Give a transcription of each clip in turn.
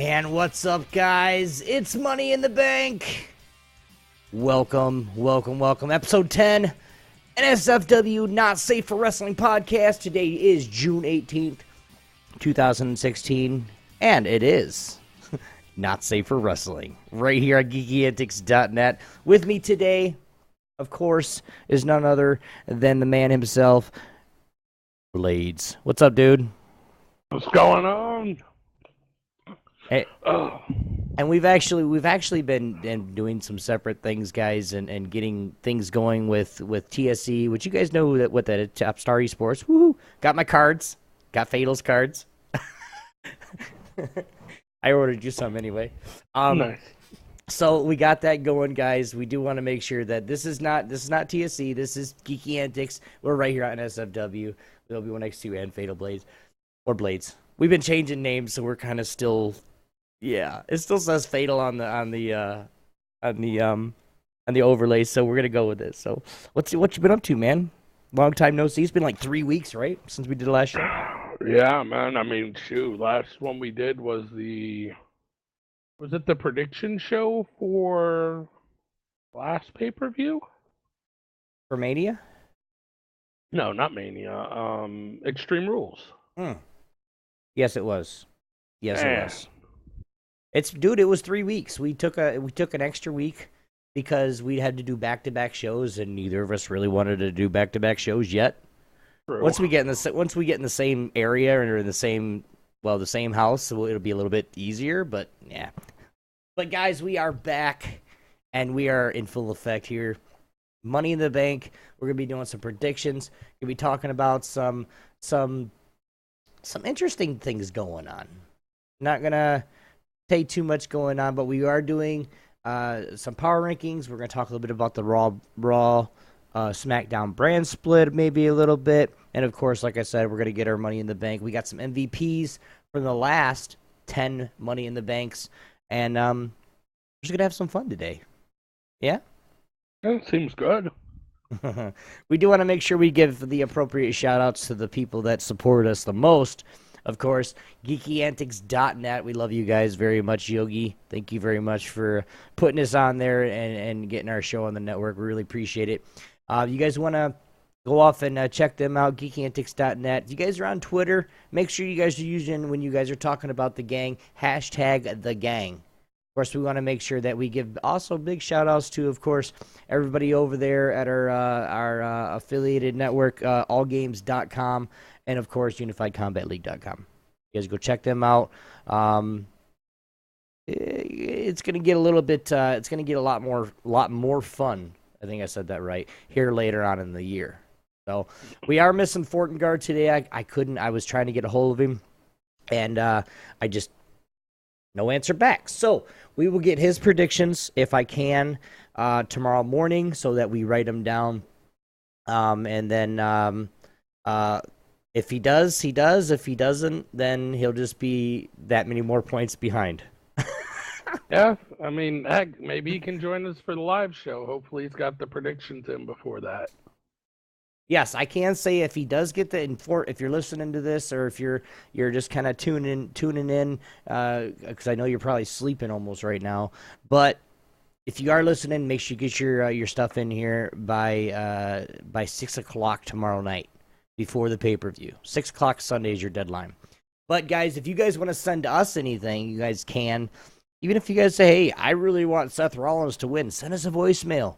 And what's up, guys? It's Money in the Bank. Welcome. Episode 10, NSFW Not Safe for Wrestling podcast. Today is June 18th, 2016, and it is Not Safe for Wrestling, right here at geekyantics.net. With me today, of course, is none other than the man himself, Blades. What's up, dude? What's going on? Hey, and we've actually been doing some separate things, guys, and getting things going with TSE, which you guys know what that is, Top Star Esports. Woohoo! Got my cards. Got Fatal's cards. I ordered you some anyway. Nice. So we got that going, guys. We do want to make sure that this is not TSE. This is Geeky Antics. We're right here on NSFW. There'll be one next to you and Fatal Blades or Blades. We've been changing names, so we're kind of still. Yeah, it still says Fatal on the overlay, so we're gonna go with it. So, what you been up to, man? Long time no see. It's been like 3 weeks, right, since we did the last show. Yeah, man. I mean, shoot. Last one we did was it the prediction show for last pay-per-view? For Mania? No, not Mania. Extreme Rules. Yes, it was. It was. It was 3 weeks. We took an extra week because we had to do back-to-back shows, and neither of us really wanted to do back-to-back shows yet. True. Once we get in the same area or in the same house, so it'll be a little bit easier. But yeah. But guys, we are back, and we are in full effect here. Money in the Bank. We're gonna be doing some predictions. We're gonna be talking about some interesting things going on. Not gonna say too much going on, but we are doing some power rankings. We're going to talk a little bit about the Raw SmackDown brand split, maybe a little bit. And, of course, like I said, we're going to get our Money in the Bank. We got some MVPs from the last 10 Money in the Banks. And we're just going to have some fun today. Yeah? That seems good. We do want to make sure we give the appropriate shout-outs to the people that support us the most. Of course, geekyantics.net. We love you guys very much, Yogi. Thank you very much for putting us on there and getting our show on the network. We really appreciate it. You guys want to go off and check them out, geekyantics.net. If you guys are on Twitter, make sure you guys are using, when you guys are talking about the gang, #TheGang. Of course, we want to make sure that we give also big shout-outs to, of course, everybody over there at our affiliated network, allgames.com. And, of course, UnifiedCombatLeague.com. You guys go check them out. It's going to get a little bit, it's going to get a lot more fun. I think I said that right. Here later on in the year. So, we are missing Fortengard today. I was trying to get a hold of him. And no answer back. So, we will get his predictions, if I can, tomorrow morning so that we write them down. And then, if he does, he does. If he doesn't, then he'll just be that many more points behind. Yeah, I mean, heck, maybe he can join us for the live show. Hopefully he's got the predictions in before that. Yes, I can say if he does get if you're listening to this or if you're just kind of tuning in, because I know you're probably sleeping almost right now. But if you are listening, make sure you get your stuff in here by 6 o'clock tomorrow night. Before the pay-per-view. 6 o'clock Sunday is your deadline. But, guys, if you guys want to send us anything, you guys can. Even if you guys say, hey, I really want Seth Rollins to win, send us a voicemail.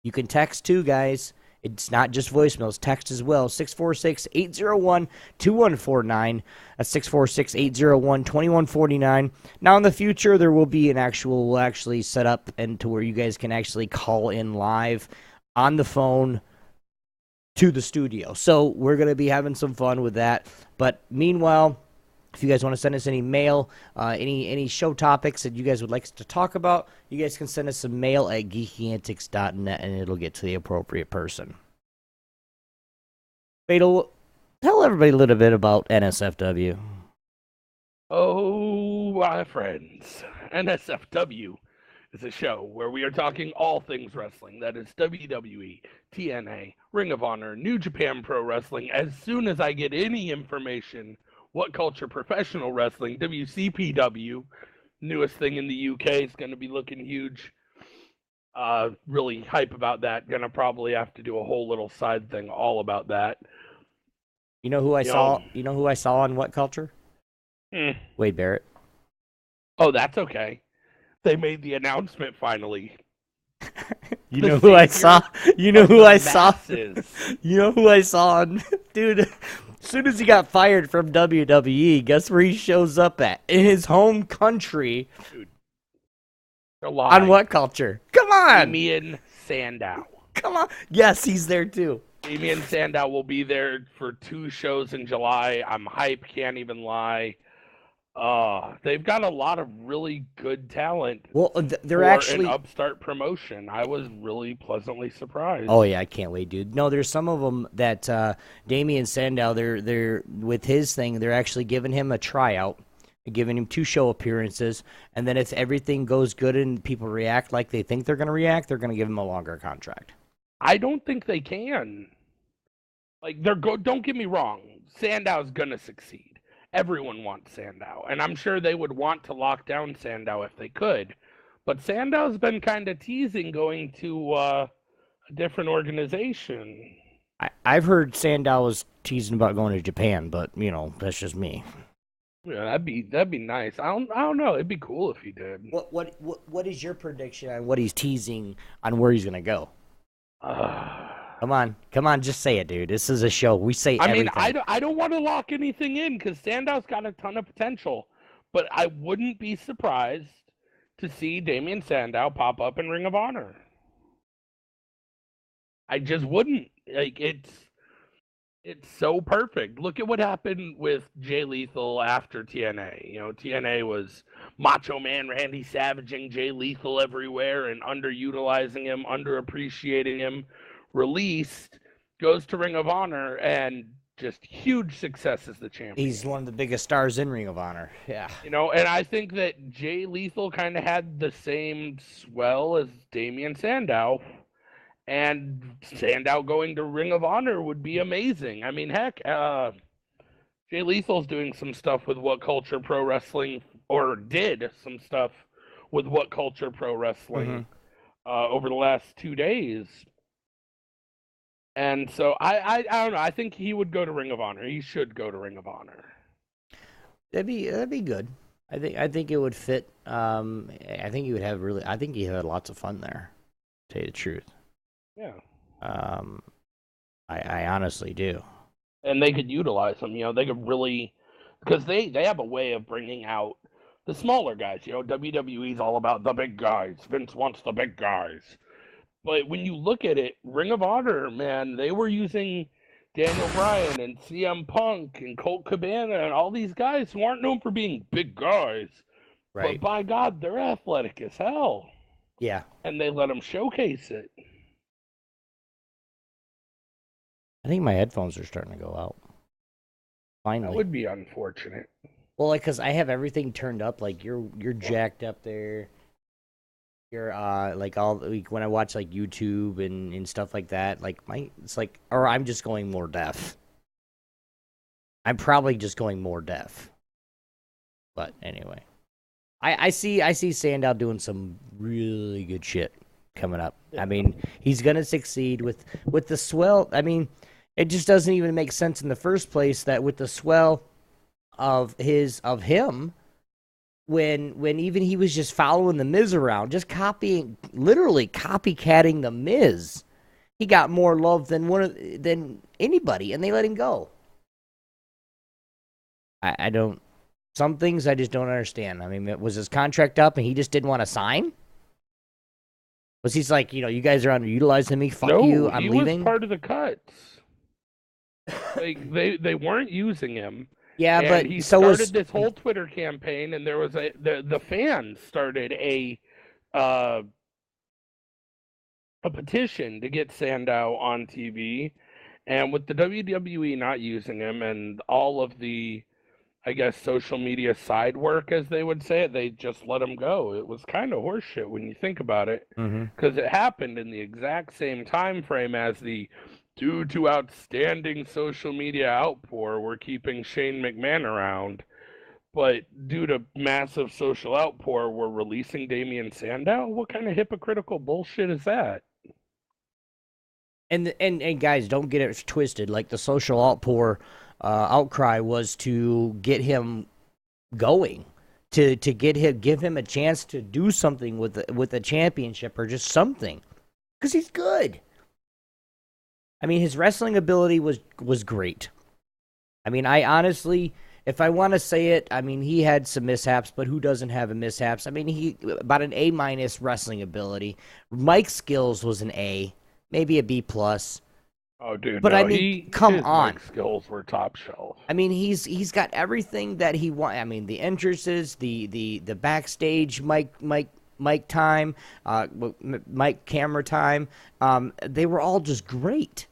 You can text too, guys. It's not just voicemails. Text as well. 646-801-2149. That's 646-801-2149. Now, in the future, there will be we'll actually set up and to where you guys can actually call in live on the phone to the studio. So we're going to be having some fun with that. But meanwhile, if you guys want to send us any mail, any show topics that you guys would like us to talk about, you guys can send us some mail at geekyantics.net and it'll get to the appropriate person. Fatal, tell everybody a little bit about NSFW. Oh, my friends. NSFW is a show where we are talking all things wrestling. That is WWE, TNA, Ring of Honor, New Japan Pro Wrestling. As soon as I get any information What Culture Professional Wrestling, WCPW, newest thing in the UK, is going to be looking huge. Really hype about that. Gonna probably have to do a whole little side thing all about that. You know who I saw? You know who I saw on What Culture? Wade Barrett. Oh, that's okay. They made the announcement finally. You know who I saw? You know who I saw? You know who I saw? Dude, as soon as he got fired from WWE, guess where he shows up at? In his home country. Dude. On What Culture? Come on! Damien Sandow. Come on. Yes, he's there too. Damien Sandow will be there for 2 shows in July. I'm hype, can't even lie. They've got a lot of really good talent. Well, they're actually an upstart promotion. I was really pleasantly surprised. Oh yeah, I can't wait, dude. No, there's some of them that Damien Sandow. They're with his thing. They're actually giving him a tryout, giving him 2 show appearances, and then if everything goes good and people react like they think they're going to react, they're going to give him a longer contract. I don't think they can. Like don't get me wrong. Sandow's going to succeed. Everyone wants Sandow, and I'm sure they would want to lock down Sandow if they could. But Sandow's been kind of teasing going to a different organization. I've heard Sandow was teasing about going to Japan, but you know that's just me. Yeah, that'd be nice. I don't know. It'd be cool if he did. What is your prediction on what he's teasing on where he's gonna go? Come on, just say it, dude. This is a show. We say everything. I mean, I don't want to lock anything in because Sandow's got a ton of potential, but I wouldn't be surprised to see Damien Sandow pop up in Ring of Honor. I just wouldn't. Like, it's so perfect. Look at what happened with Jay Lethal after TNA. You know, TNA was Macho Man Randy Savaging Jay Lethal everywhere and underutilizing him, underappreciating him. Released, goes to Ring of Honor, and just huge success as the champion. He's one of the biggest stars in Ring of Honor. Yeah. You know, and I think that Jay Lethal kind of had the same swell as Damien Sandow, and Sandow going to Ring of Honor would be amazing. I mean, heck, Jay Lethal's doing some stuff with What Culture Pro Wrestling, or did some stuff with What Culture Pro Wrestling over the last 2 days. And so I don't know. I think he would go to Ring of Honor. He should go to Ring of Honor. That'd be good. I think it would fit. I think he would have really. I think he had lots of fun there. To tell you the truth. Yeah. I honestly do. And they could utilize him. You know, they could really, because they have a way of bringing out the smaller guys. You know, WWE's all about the big guys. Vince wants the big guys. But when you look at it, Ring of Honor, man, they were using Daniel Bryan and CM Punk and Colt Cabana and all these guys who aren't known for being big guys. Right. But by God, they're athletic as hell. Yeah. And they let them showcase it. I think my headphones are starting to go out. Finally. That would be unfortunate. Well, like, because I have everything turned up. Like, you're jacked up there. You're like all like when I watch like YouTube and stuff like that, like it's like, or I'm just going more deaf. I'm probably just going more deaf. But anyway, I see Sandow doing some really good shit coming up. I mean, he's gonna succeed with the swell. I mean, it just doesn't even make sense in the first place that with the swell of him. When even he was just following the Miz around, just literally copycatting the Miz, he got more love than anybody, and they let him go. I don't. Some things I just don't understand. I mean, was his contract up and he just didn't want to sign? Was he's like, you know, you guys are underutilizing me. Fuck you. I'm leaving. He was part of the cuts. they weren't using him. Yeah, and but he so started this whole Twitter campaign, and there was the fans started a petition to get Sandow on TV, and with the WWE not using him and all of the, I guess, social media side work, as they would say it, they just let him go. It was kind of horseshit when you think about it, because it happened in the exact same time frame as the due to outstanding social media outpour, we're keeping Shane McMahon around. But due to massive social outpour, we're releasing Damian Sandow? What kind of hypocritical bullshit is that? And guys, don't get it twisted. Like the social outcry was to get him going, to give him a chance to do something with a championship or just something, because he's good. I mean, his wrestling ability was great. I mean, I honestly, if I want to say it, I mean, he had some mishaps, but who doesn't have a mishaps? I mean, he about an A- wrestling ability. Mike's skills was an A, maybe a B plus. Oh, dude, but no, I mean, come on. His skills were top shelf. I mean, he's got everything that he wants. I mean, the entrances, the backstage mic time, mic camera time, they were all just great.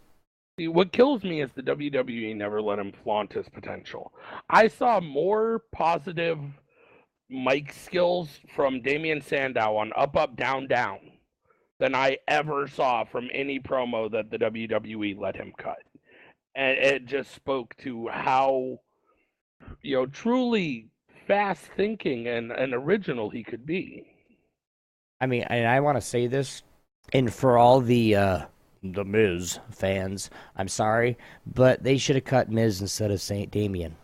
See, what kills me is the WWE never let him flaunt his potential. I saw more positive mic skills from Damian Sandow on Up, Up, Down, Down than I ever saw from any promo that the WWE let him cut. And it just spoke to how, truly fast thinking and original he could be. I mean, and I want to say this, and for all the Miz fans, I'm sorry, but they should have cut Miz instead of Damian.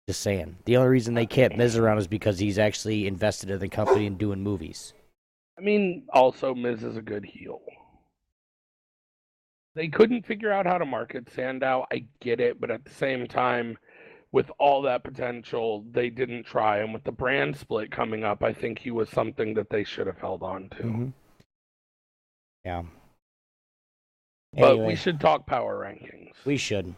Just saying. The only reason they kept Miz around is because he's actually invested in the company and doing movies. I mean, also, Miz is a good heel. They couldn't figure out how to market Sandow. I get it, but at the same time, with all that potential, they didn't try. And with the brand split coming up, I think he was something that they should have held on to. Mm-hmm. Yeah. But anyway, we should talk power rankings. We should.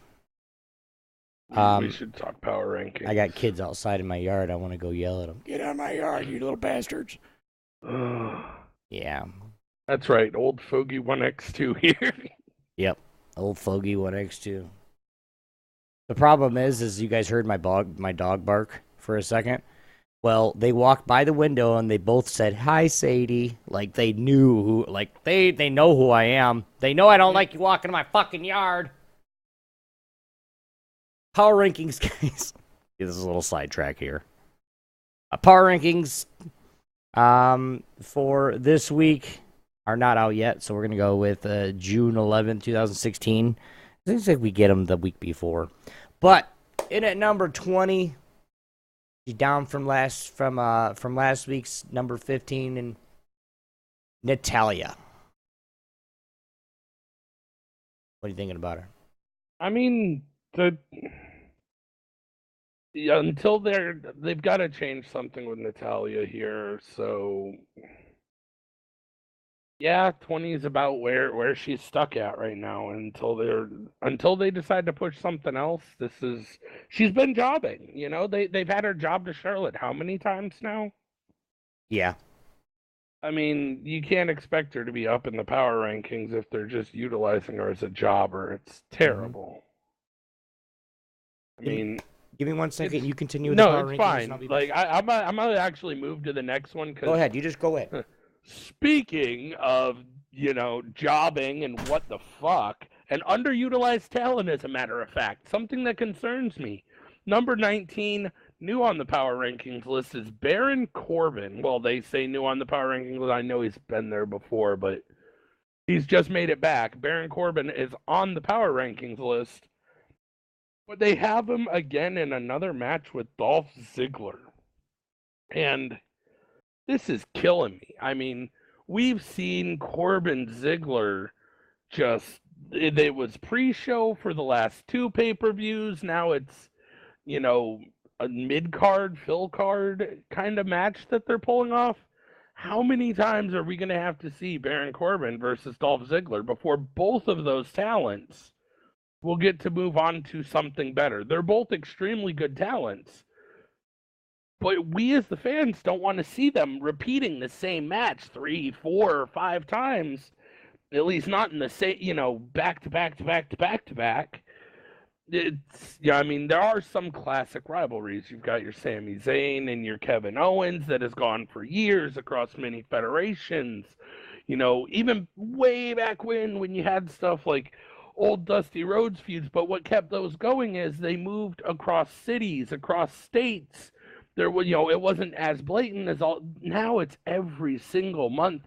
We should talk power rankings. I got kids outside in my yard. I want to go yell at them. Get out of my yard, you little bastards. Yeah. That's right. Old Fogey 1X2 here. Yep. Old Fogey 1X2. The problem is you guys heard my dog bark for a second. Well, they walked by the window and they both said, "Hi, Sadie." Like they knew who, like they know who I am. They know I don't like you walking in my fucking yard. Power rankings, guys. This is a little sidetrack here. Power rankings for this week are not out yet, so we're going to go with June 11th, 2016. It seems like we get them the week before. But in at number 20, she's down from last week's number 15, and Natalya. What are you thinking about her? I mean, until they've got to change something with Natalya here. So yeah, 20 is about where she's stuck at right now until they decide to push something else. She's been jobbing. They've had her job to Charlotte how many times now? Yeah. I mean, you can't expect her to be up in the power rankings if they're just utilizing her as a jobber. It's terrible. Mm-hmm. Give me 1 second. You continue with the power rankings. No, it's fine. Like I'm gonna actually move to the next one. Go ahead. You just go ahead. Speaking of, jobbing and what the fuck, and underutilized talent, as a matter of fact, something that concerns me. Number 19, new on the power rankings list, is Baron Corbin. Well, they say new on the power rankings list. I know he's been there before, but he's just made it back. Baron Corbin is on the power rankings list, but they have him again in another match with Dolph Ziggler. And this is killing me. I mean, we've seen Corbin Ziggler it was pre-show for the last 2 pay-per-views. Now it's, a mid-card, fill card kind of match that they're pulling off. How many times are we going to have to see Baron Corbin versus Dolph Ziggler before both of those talents will get to move on to something better? They're both extremely good talents. But we as the fans don't want to see them repeating the same match 3, 4, or 5 times. At least not in the same, back to back to back to back to back. I mean, there are some classic rivalries. You've got your Sami Zayn and your Kevin Owens that has gone for years across many federations. Even way back when you had stuff like old Dusty Rhodes feuds, but what kept those going is they moved across cities, across states. There was, it wasn't as blatant as all. Now it's every single month.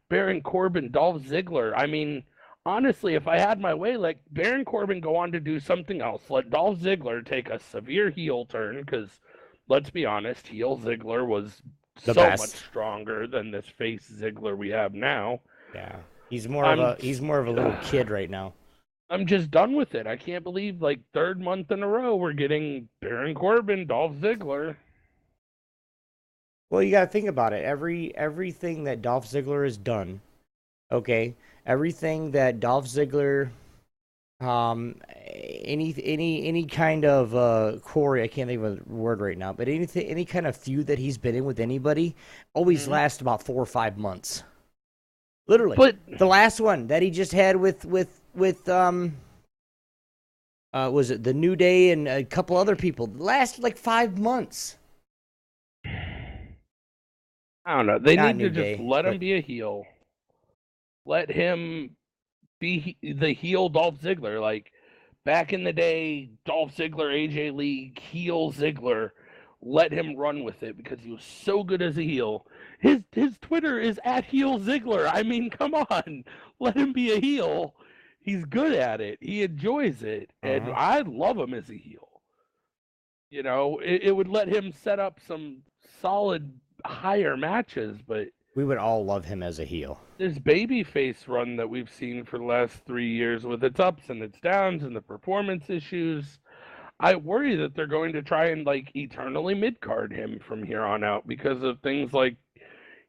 Baron Corbin, Dolph Ziggler. I mean, honestly, if I had my way, like Baron Corbin go on to do something else. Let Dolph Ziggler take a severe heel turn, because let's be honest, heel Ziggler was so much stronger than this face Ziggler we have now. Yeah, he's more of a little kid right now. I'm just done with it. I can't believe, like, third month in a row we're getting Baron Corbin, Dolph Ziggler. Well, you got to think about it. Everything that Dolph Ziggler has done, okay, everything that Dolph Ziggler, any kind of Corey, I can't think of a word right now, but any kind of feud that he's been in with anybody always lasts about 4 or 5 months. Literally. But the last one that he just had with was it the New Day and a couple other people, lasted like 5 months. I don't know. They need to just let him be a heel. Let him be the heel Dolph Ziggler. Like, back in the day, Dolph Ziggler, AJ Lee, heel Ziggler. Let him run with it because he was so good as a heel. His Twitter is @HeelZiggler. I mean, come on. Let him be a heel. He's good at it. He enjoys it. And I love him as a heel. It would let him set up some solid higher matches, but we would all love him as a heel. This babyface run that we've seen for the last 3 years, with its ups and its downs and the performance issues, I worry that they're going to try and, like, eternally mid-card him from here on out because of things like,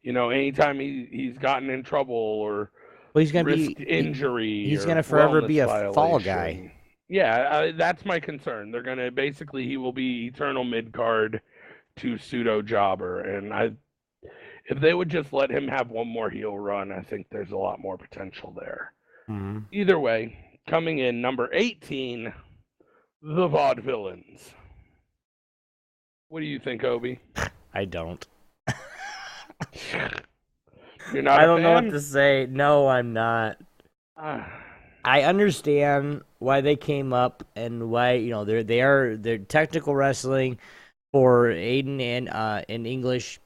anytime he's gotten in trouble or he's gonna risked injury. He's going to forever be a fall guy. Yeah, that's my concern. They're going to he will be eternal mid-card to pseudo jobber, and if they would just let him have one more heel run, I think there's a lot more potential there. Either way, coming in number 18, the Vaudevillains. What do you think, Obi? I don't. You're not. I don't know what to say. No, I'm not. I understand why they came up and why they're technical wrestling for Aiden and in English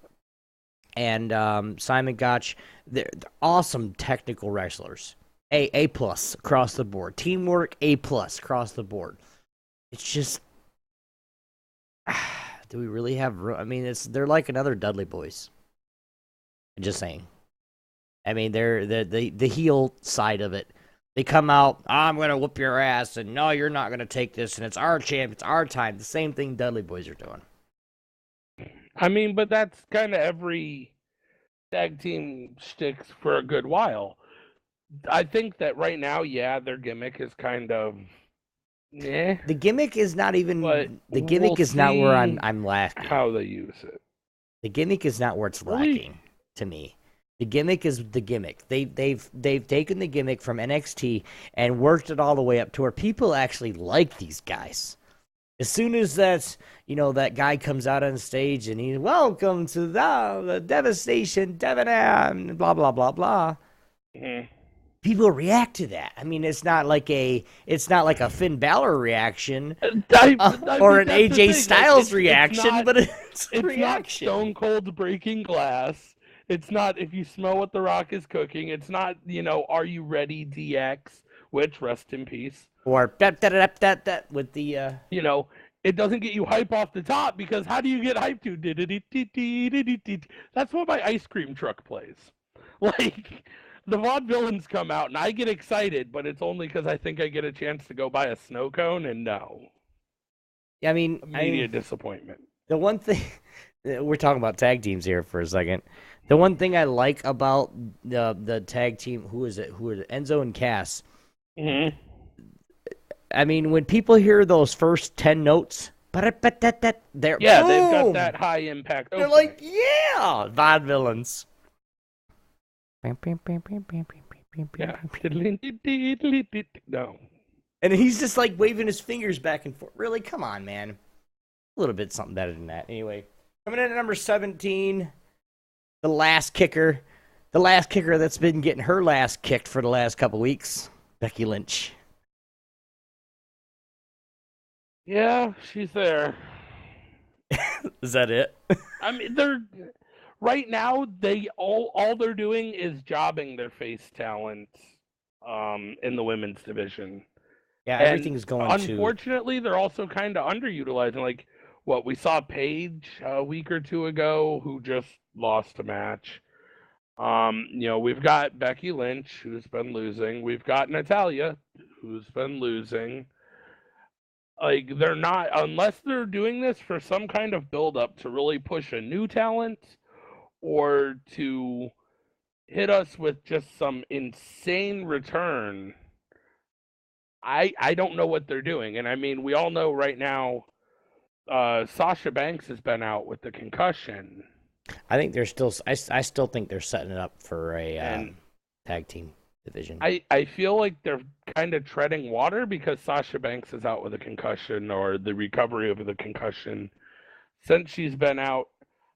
and Simon Gotch. They're awesome technical wrestlers. A plus across the board. Teamwork A plus across the board. It's just, do we really have room? I mean, they're like another Dudley Boyz. I'm just saying. I mean, they're the heel side of it. They come out, I'm going to whoop your ass, and no, you're not going to take this, and it's our champ, it's our time. The same thing Dudley Boyz are doing. I mean, but that's kind of every tag team shtick for a good while. I think that right now, their gimmick is kind of, The gimmick is not even. The gimmick is not where I'm lacking. How they use it. The gimmick is not where it's lacking to me. The gimmick is the gimmick. They've taken the gimmick from NXT and worked it all the way up to where people actually like these guys. As soon as that guy comes out on stage and he's welcome to the devastation, Devon, blah blah blah blah. People react to that. I mean, it's not like a Finn Balor reaction or an AJ Styles reaction, but it's a reaction. Not Stone Cold breaking glass. It's not if you smell what The Rock is cooking. It's not, are you ready, DX, which, rest in peace. Or that with the... it doesn't get you hype off the top, because how do you get hype to? That's what my ice cream truck plays. Like, the Vaudevillains come out, and I get excited, but it's only because I think I get a chance to go buy a snow cone, and no. I mean... Immediate disappointment. The one thing... We're talking about tag teams here for a second. The one thing I like about the tag team, who is it? Enzo and Cass. Mm-hmm. I mean, when people hear those first 10 notes, they're they've got that high impact. They're like, yeah, Vaudevillains. No. And he's just like waving his fingers back and forth. Really, come on, man. A little bit something better than that. Anyway, coming in at number 17. The last kicker that's been getting her last kicked for the last couple weeks, Becky Lynch. Yeah, she's there. Is that it? I mean, they're right now. They all they're doing is jobbing their face talent, in the women's division, Yeah, and everything's going to. unfortunately, they're also kind of underutilizing. Like what we saw Paige a week or two ago, who just lost a match. We've got Becky Lynch, who's been losing. We've got Natalia, who's been losing. Like they're not, unless they're doing this for some kind of build up to really push a new talent or to hit us with just some insane return. I don't know what they're doing. And I mean, we all know right now Sasha Banks has been out with the concussion. I think they're still. I still think they're setting it up for a And tag team division. I feel like they're kind of treading water because Sasha Banks is out with a concussion or the recovery of the concussion since she's been out.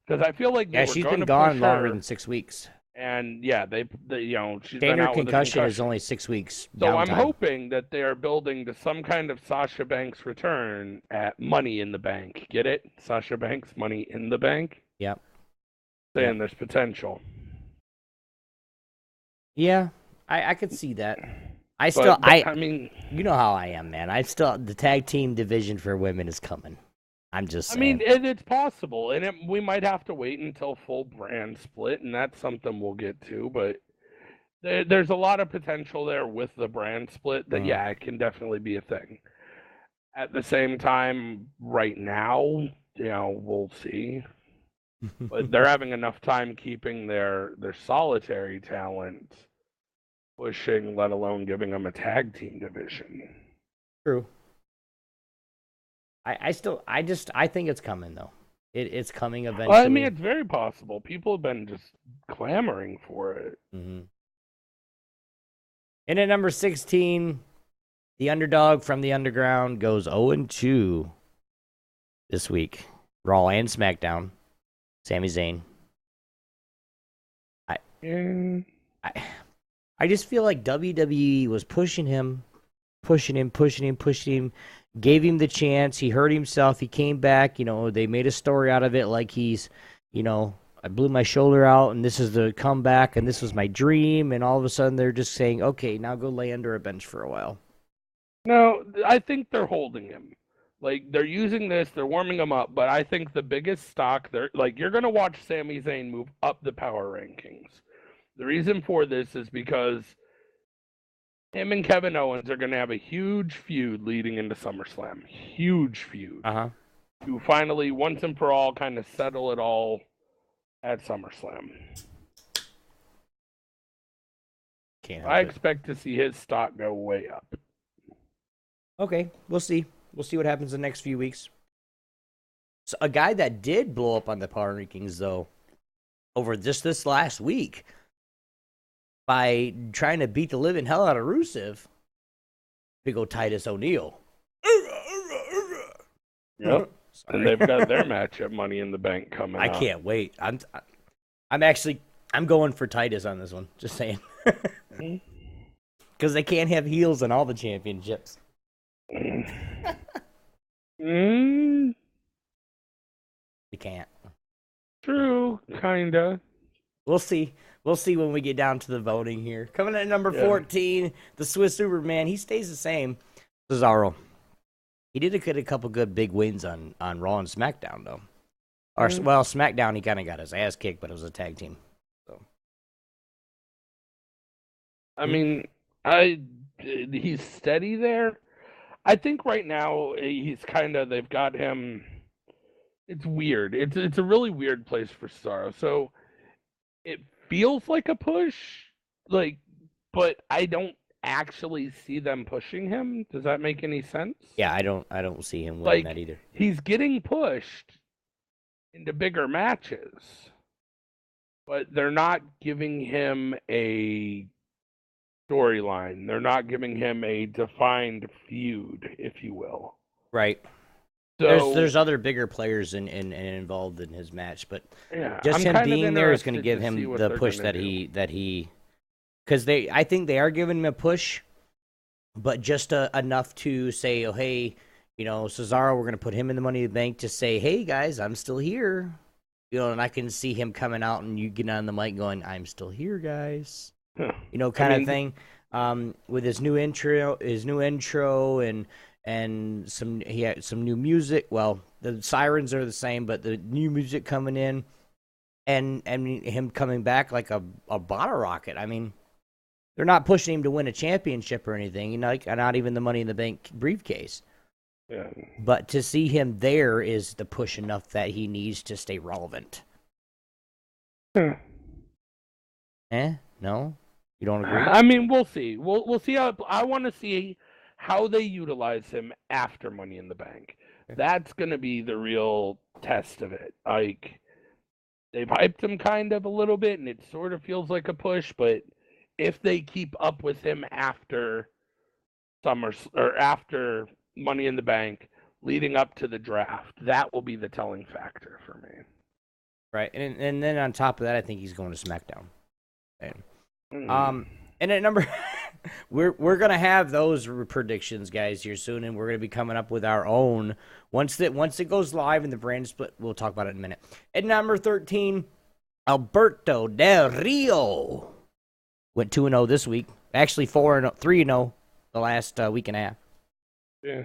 Because I feel like they Yeah, were she's going been to gone push longer her, than 6 weeks. and yeah, they she's been Standard out with a concussion is concussion. only 6 weeks So I'm downtime. hoping that they are building to some kind of Sasha Banks return at Money in the Bank. Get it? Sasha Banks, Money in the Bank. Yep. Saying there's potential. Yeah, I could see that. But I mean, you know how I am, man. The tag team division for women is coming. I'm just saying. I mean, it's possible, and we might have to wait until full brand split, and that's something we'll get to. But there's a lot of potential there with the brand split that, yeah, it can definitely be a thing. At the same time, right now, we'll see. But they're having enough time keeping their solitary talent pushing, let alone giving them a tag team division. True. I think it's coming though. It's coming eventually. Well, I mean, it's very possible. People have been just clamoring for it. Mm-hmm. And at number 16, the underdog from the underground goes 0-2 this week. Raw and SmackDown. Sami Zayn. I just feel like WWE was pushing him, gave him the chance. He hurt himself. He came back. They made a story out of it like he's, I blew my shoulder out and this is the comeback and this was my dream. And all of a sudden they're just saying, okay, now go lay under a bench for a while. No, I think they're holding him. Like, they're using this, they're warming him up, but I think the biggest stock, you're going to watch Sami Zayn move up the power rankings. The reason for this is because him and Kevin Owens are going to have a huge feud leading into SummerSlam. Huge feud. Uh-huh. To finally, once and for all, kind of settle it all at SummerSlam. I expect to see his stock go way up. Okay, we'll see. We'll see what happens in the next few weeks. So a guy that did blow up on the power rankings, though, over just this last week, by trying to beat the living hell out of Rusev, big old Titus O'Neil. Yep. And they've got their match at Money in the Bank coming up. I can't wait. I'm going for Titus on this one. Just saying. Because they can't have heels in all the championships. They can't. True, kinda. We'll see. We'll see when we get down to the voting here. Coming at number 14, the Swiss Superman. He stays the same. Cesaro. He did get a couple good big wins on Raw and SmackDown, though. Well, SmackDown, he kind of got his ass kicked, but it was a tag team. So. I mean, he's steady there. I think right now they've got him. It's weird. It's a really weird place for Cesaro. So it feels like a push, but I don't actually see them pushing him. Does that make any sense? Yeah, I don't see him winning that either. He's getting pushed into bigger matches, but they're not giving him a storyline. They're not giving him a defined feud, if you will. Right. So, there's other bigger players involved in his match, but just him being there is going to give him the push that he because I think they are giving him a push, but just enough to say, oh hey, Cesaro, we're going to put him in the Money in the Bank to say, hey, guys, I'm still here. And I can see him coming out and you getting on the mic going, I'm still here, guys. Kind of thing. With his new intro and he had some new music. Well, the sirens are the same, but the new music coming in and him coming back like a bottle rocket. I mean, they're not pushing him to win a championship or anything, not even the Money in the Bank briefcase. Yeah. But to see him there is the push enough that he needs to stay relevant. No? You don't agree? I mean, we'll see. We'll see how. I want to see how they utilize him after Money in the Bank. That's going to be the real test of it. Like, they've hyped him kind of a little bit, and it sort of feels like a push. But if they keep up with him after after Money in the Bank, leading up to the draft, that will be the telling factor for me. Right, and then on top of that, I think he's going to SmackDown. And at number, we're gonna have those predictions, guys, here soon, and we're gonna be coming up with our own once it goes live and the brand split. We'll talk about it in a minute. At number 13, Alberto Del Rio went 2-0 this week. Actually, 3-0 the last week and a half. Yeah,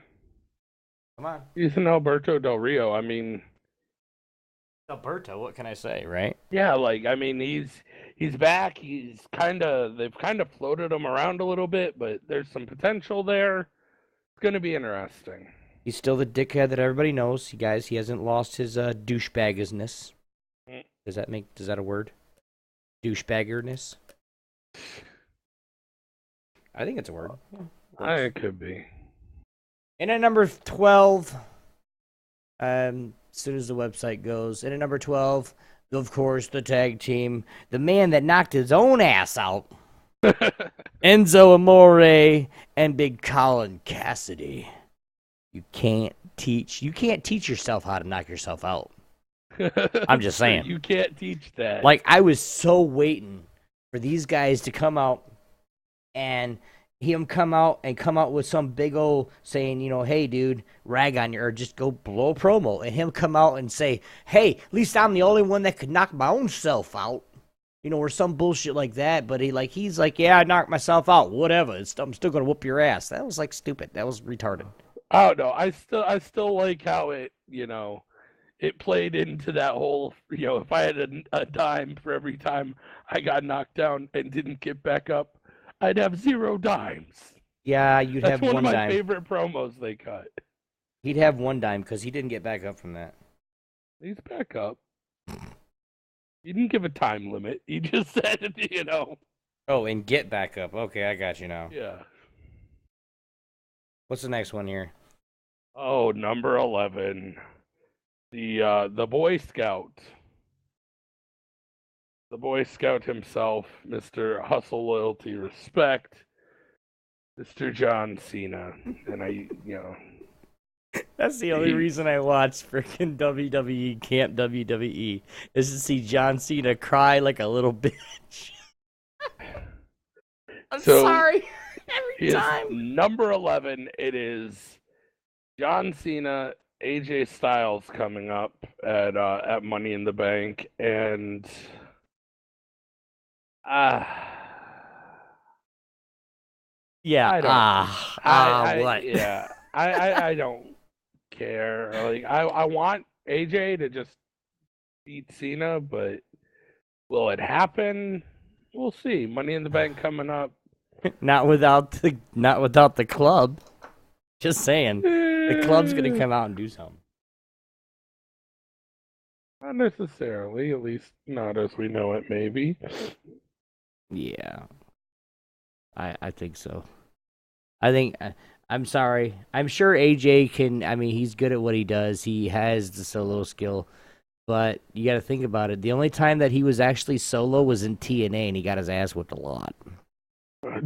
come on, he's an Alberto Del Rio. I mean, Alberto. What can I say, right? Yeah, I mean, he's back. They've kind of floated him around a little bit, but there's some potential there. It's going to be interesting. He's still the dickhead that everybody knows, you guys. He hasn't lost his douchebaggerness. Is that a word? Douchebaggerness? I think it's a word. It could be. And at number 12, as soon as the website goes, and at number 12, of course, the tag team, the man that knocked his own ass out, Enzo Amore and Big Colin Cassidy. You can't teach yourself how to knock yourself out. I'm just saying. You can't teach that. I was so waiting for these guys to come out and come out with some big old saying, hey, dude, rag on you, or just go blow a promo, and him come out and say, hey, at least I'm the only one that could knock my own self out, or some bullshit like that. But he's like, yeah, I knocked myself out, whatever. I'm still gonna whoop your ass. That was stupid. That was retarded. Oh no, I still like how it it played into that whole if I had a dime for every time I got knocked down and didn't get back up, I'd have 0 dimes. Yeah, you'd have one dime. That's one of my favorite promos they cut. He'd have 1 dime because he didn't get back up from that. He's back up. He didn't give a time limit. He just said, Oh, and get back up. Okay, I got you now. Yeah. What's the next one here? Oh, number 11. The Boy Scout. The Boy Scout himself, Mr. Hustle, Loyalty, Respect, Mr. John Cena. And That's the only reason I watch freaking WWE Camp WWE is to see John Cena cry like a little bitch. I'm sorry. Every time. Number 11, it is John Cena, AJ Styles coming up at Money in the Bank, and yeah, what? Yeah, I don't care. I want AJ to just beat Cena, but will it happen? We'll see. Money in the Bank coming up. Not without the club. Just saying, the club's gonna come out and do something. Not necessarily, at least not as we know it. Maybe. Yeah, I think so. I'm sorry. I'm sure AJ can. I mean, he's good at what he does. He has the solo skill, but you got to think about it. The only time that he was actually solo was in TNA, and he got his ass whipped a lot.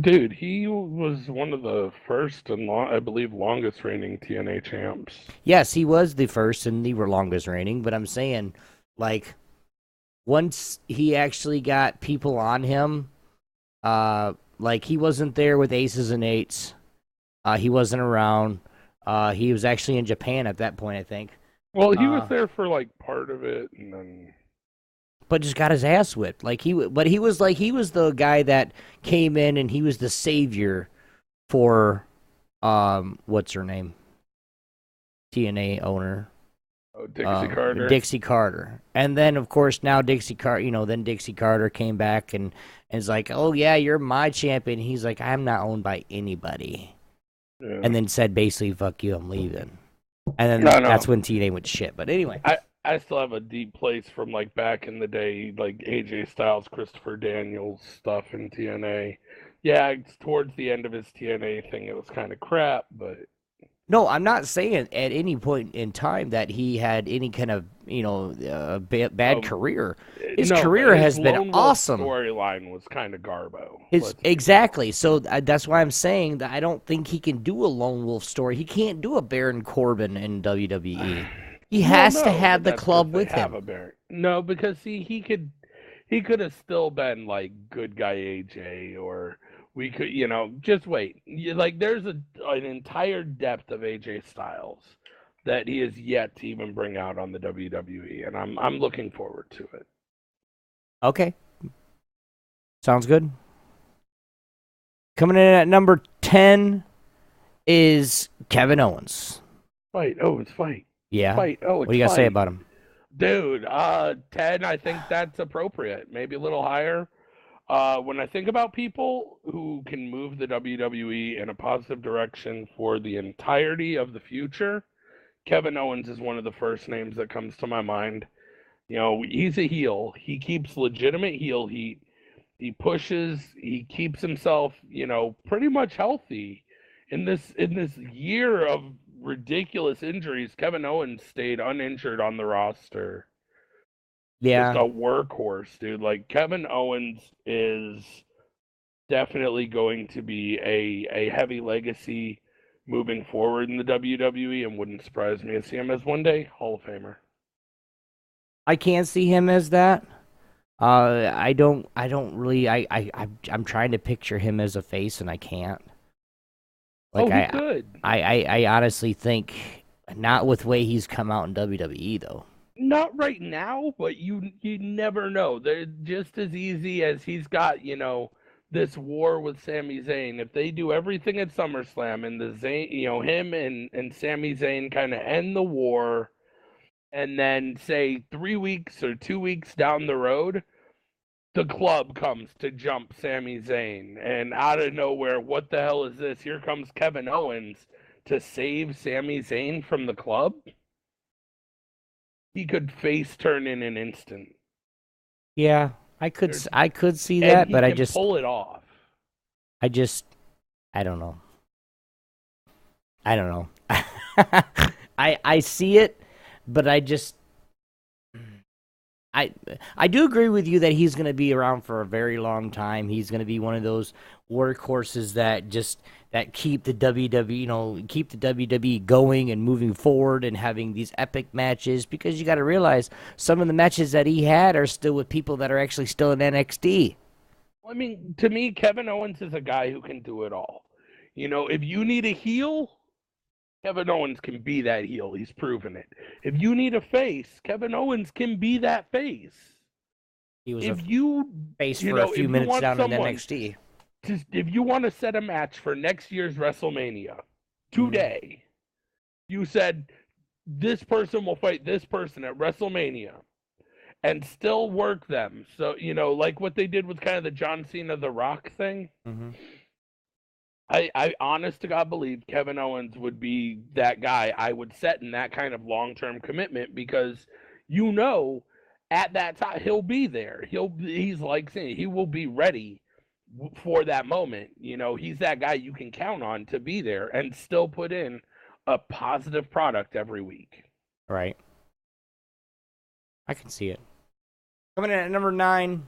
Dude, he was one of the first and I believe longest reigning TNA champs. Yes, he was the first and the longest reigning, but I'm saying, once he actually got people on him, he wasn't there with aces and eights. He wasn't around. He was actually in Japan at that point, I think. Well, he was there for like part of it, and then. But just got his ass whipped. But he was the guy that came in and he was the savior for, what's her name? TNA owner. Oh, Dixie Carter. Dixie Carter. And then, of course, now Dixie Carter came back and is like, oh, yeah, you're my champion. He's like, I'm not owned by anybody. Yeah. And then said, basically, fuck you, I'm leaving. And then that's when TNA went to shit. But anyway. I still have a deep place from, like, back in the day, like, AJ Styles, Christopher Daniels stuff in TNA. Yeah, towards the end of his TNA thing, it was kind of crap, but... No, I'm not saying at any point in time that he had any kind of, bad career. His career has been awesome. Storyline was kind of garbo. Exactly. So that's why I'm saying that I don't think he can do a lone wolf story. He can't do a Baron Corbin in WWE. He has to have the club with him. No, because see, he could have still been like good guy AJ, or we could, just wait. Like there's an entire depth of AJ Styles that he is yet to even bring out on the WWE, and I'm looking forward to it. Okay, sounds good. Coming in at number 10 is Kevin Owens. Fight. Yeah. Fight. What do you got to say about him? Dude, 10, I think that's appropriate. Maybe a little higher. When I think about people who can move the WWE in a positive direction for the entirety of the future, Kevin Owens is one of the first names that comes to my mind. He's a heel. He keeps legitimate heel heat. He pushes. He keeps himself, pretty much healthy. In this year of ridiculous injuries, Kevin Owens stayed uninjured on the roster. Yeah. Just a workhorse, dude. Like, Kevin Owens is definitely going to be a heavy legacy moving forward in the WWE, and wouldn't surprise me to see him as one day Hall of Famer. I can't see him as that. I don't really. I'm trying to picture him as a face, and I can't. Like, he could. I honestly think not with the way he's come out in WWE though. Not right now, but you never know. They're just as easy as he's got, this war with Sami Zayn. If they do everything at SummerSlam and the Zayn, him and Sami Zayn kind of end the war, and then say 3 weeks or 2 weeks down the road, the club comes to jump Sami Zayn, and out of nowhere, what the hell is this? Here comes Kevin Owens to save Sami Zayn from the club. He could face turn in an instant. Yeah, I could see that, but I just pull it off. I don't know. I see it, but I do agree with you that he's going to be around for a very long time. He's going to be one of those workhorses that keep the WWE going and moving forward and having these epic matches, because you got to realize some of the matches that he had are still with people that are actually still in NXT. I mean, to me, Kevin Owens is a guy who can do it all. If you need a heel, Kevin Owens can be that heel. He's proven it. If you need a face, Kevin Owens can be that face. He was face for a few minutes down in NXT. If you want to set a match for next year's WrestleMania today, you said this person will fight this person at WrestleMania and still work them. So, like what they did with kind of the John Cena The Rock thing. Mm-hmm. I honest to God believe Kevin Owens would be that guy I would set in that kind of long-term commitment, because at that time he'll be there. He's like saying he will be ready for that moment. He's that guy you can count on to be there and still put in a positive product every week. Right. I can see it. Coming in at number 9,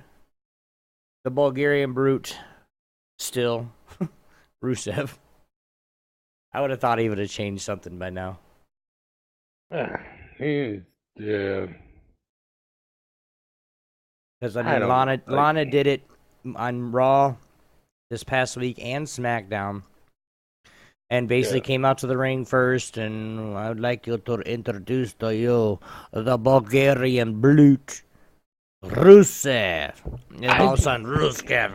the Bulgarian Brute, still. Rusev. I would have thought he would have changed something by now. Yeah. Because Lana did it on Raw this past week and SmackDown. and basically came out to the ring first. And I would like you to introduce to you the Bulgarian Brute, Rusev. And all of a sudden, Rusev,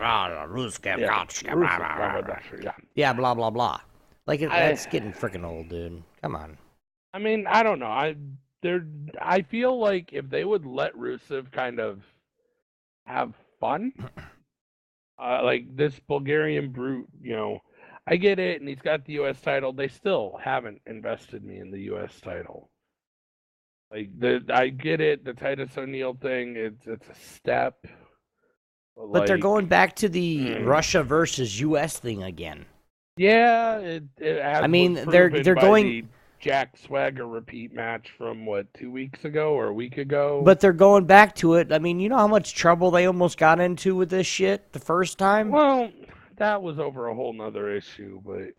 yeah, blah blah blah. Like that's getting freaking old, dude. Come on. I mean, I don't know. I feel like if they would let Rusev kind of have fun, like this Bulgarian Brute, I get it, and he's got the U.S. title. They still haven't invested me in the U.S. title. Like I get it, the Titus O'Neil thing. It's a step, but they're going back to the Russia versus U.S. thing again. Yeah, it has. I mean, they're going the Jack Swagger repeat match from 2 weeks ago or a week ago. But they're going back to it. I mean, you know how much trouble they almost got into with this shit the first time? Well, that was over a whole nother issue, but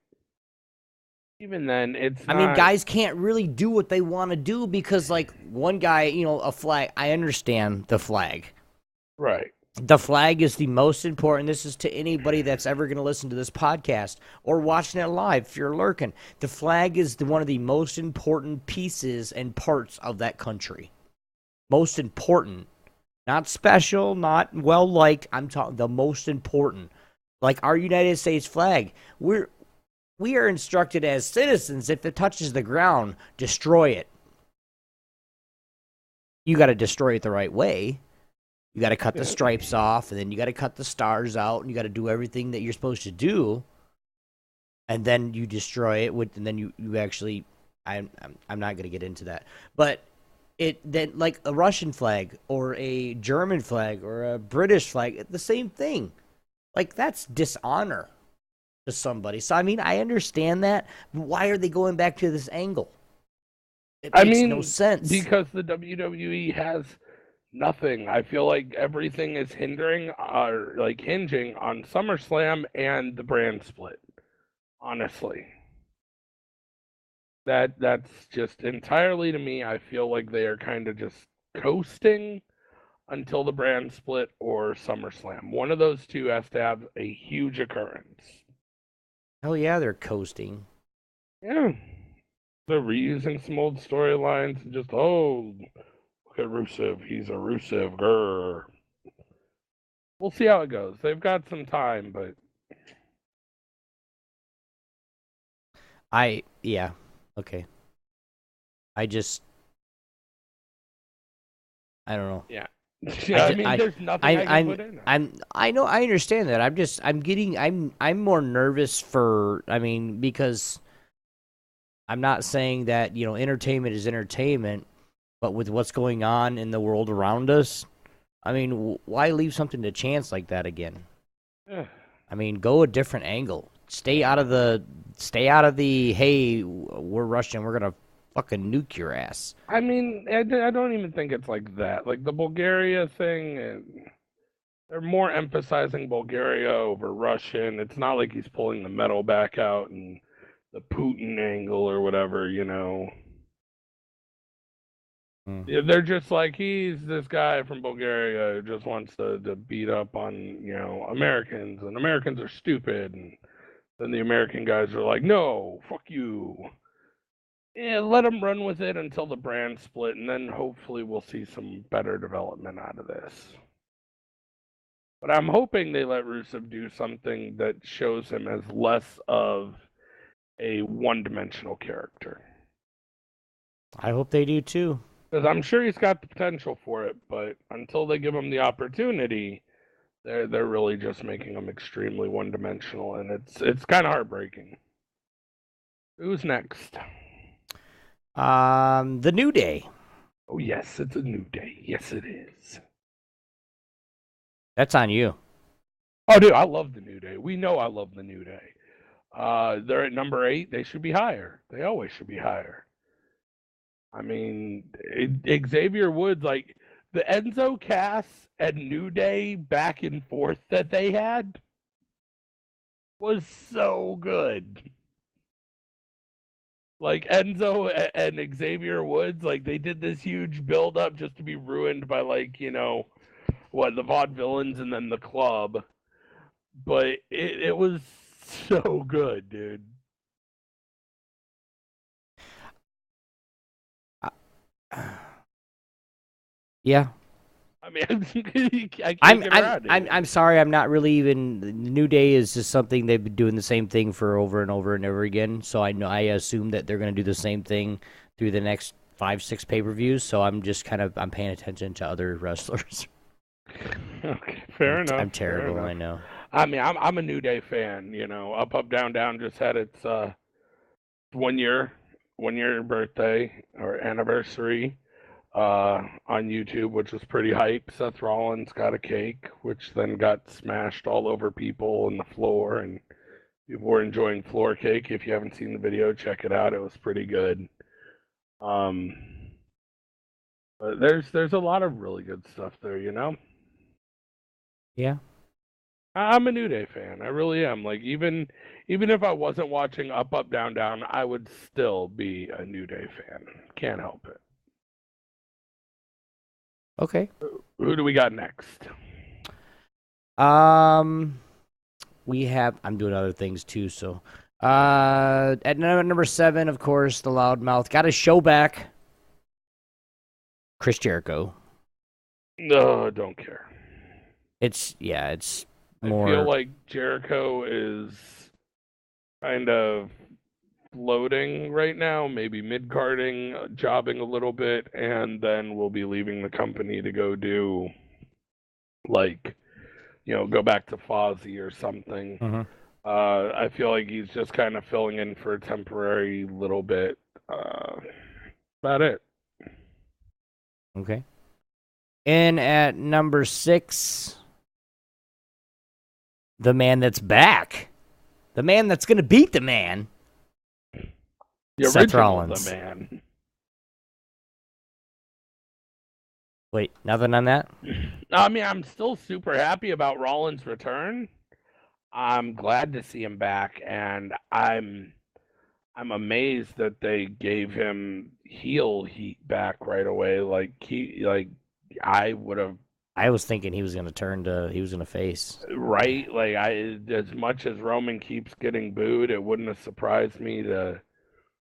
even then, it's not... I mean, guys can't really do what they want to do because, like, one guy, a flag. I understand the flag. Right. The flag is the most important. This is to anybody that's ever going to listen to this podcast or watching it live if you're lurking. The flag is one of the most important pieces and parts of that country. Most important. Not special, not well-liked. I'm talking the most important. Like our United States flag. We are instructed as citizens, if it touches the ground, destroy it. You got to destroy it the right way. You got to cut the stripes off, and then you got to cut the stars out, and you got to do everything that you're supposed to do, and then you destroy it. And then you actually, I'm not going to get into that, but then like a Russian flag or a German flag or a British flag, the same thing. Like that's dishonor to somebody. So I mean, I understand that. But why are they going back to this angle? It makes no sense. Because the WWE has nothing. I feel like everything is hinging on SummerSlam and the brand split. Honestly. That's just entirely to me. I feel like they are kind of just coasting until the brand split or SummerSlam. One of those two has to have a huge occurrence. Hell yeah, they're coasting. Yeah. They're reusing some old storylines and just, look at Rusev. He's a Rusev. Grr. We'll see how it goes. They've got some time, but... Yeah. Okay. I don't know. Yeah. There's nothing I can put in. I know, I understand that. I'm more nervous because I'm not saying that, entertainment is entertainment, but with what's going on in the world around us, I mean, why leave something to chance like that again? Yeah. I mean, go a different angle. Stay out of the, hey, we're Russian, we're going to fucking nuke your ass. I mean, I don't even think it's like that. Like the Bulgaria thing, they're more emphasizing Bulgaria over Russian. It's not like he's pulling the medal back out and the Putin angle or whatever, Yeah, they're just like, he's this guy from Bulgaria who just wants to beat up on, Americans, and Americans are stupid, and then the American guys are like, no, fuck you. Yeah, let them run with it until the brand split, and then hopefully we'll see some better development out of this. But I'm hoping they let Rusev do something that shows him as less of a one-dimensional character. I hope they do too. Because I'm sure he's got the potential for it, but until they give him the opportunity, they're really just making him extremely one-dimensional, and it's kind of heartbreaking. Who's next? The New Day. Oh yes, it's a New Day. Yes, it is. That's on you. Oh, dude, I love the New Day. We know I love the New Day. They're at number 8. They should be higher. They always should be higher. I mean, Xavier Woods, like the Enzo Cass and New Day back and forth that they had was so good. Like Enzo and Xavier Woods, like they did this huge build up just to be ruined by the Vaudevillains and then the club. But it was so good, dude. Yeah. I mean, I can't get around it. I'm sorry. I'm not really even. The New Day is just something they've been doing the same thing for over and over and over again. So I assume that they're going to do the same thing through the next 5-6 pay-per-views. So I'm just I'm paying attention to other wrestlers. Okay, fair enough. I'm terrible. Fair enough. I know. I mean, I'm a New Day fan. You know, Up Up Down Down just had its 1 year birthday or anniversary on YouTube, which was pretty hype. Seth Rollins got a cake, which then got smashed all over people on the floor, and people were enjoying floor cake. If you haven't seen the video, check it out. It was pretty good. But there's a lot of really good stuff there, you know. Yeah. I'm a New Day fan. I really am. Like even if I wasn't watching Up Up Down Down, I would still be a New Day fan. Can't help it. Okay. Who do we got next? We have. I'm doing other things too. So, at number 7, of course, the loudmouth got his show back. Chris Jericho. No, don't care. It's more. I feel like Jericho is kind of floating right now, maybe mid-carding, jobbing a little bit, and then we'll be leaving the company to go do, like, go back to Fozzy or something. Mm-hmm. I feel like he's just kind of filling in for a temporary little bit. About it. Okay. And at number 6, the man that's back. The man that's going to beat the man. The Seth original Rollins. The man. Wait, nothing on that? I mean, I'm still super happy about Rollins' return. I'm glad to see him back, and I'm amazed that they gave him heel heat back right away. I would have. I was thinking he was going to face. Right, as much as Roman keeps getting booed, it wouldn't have surprised me to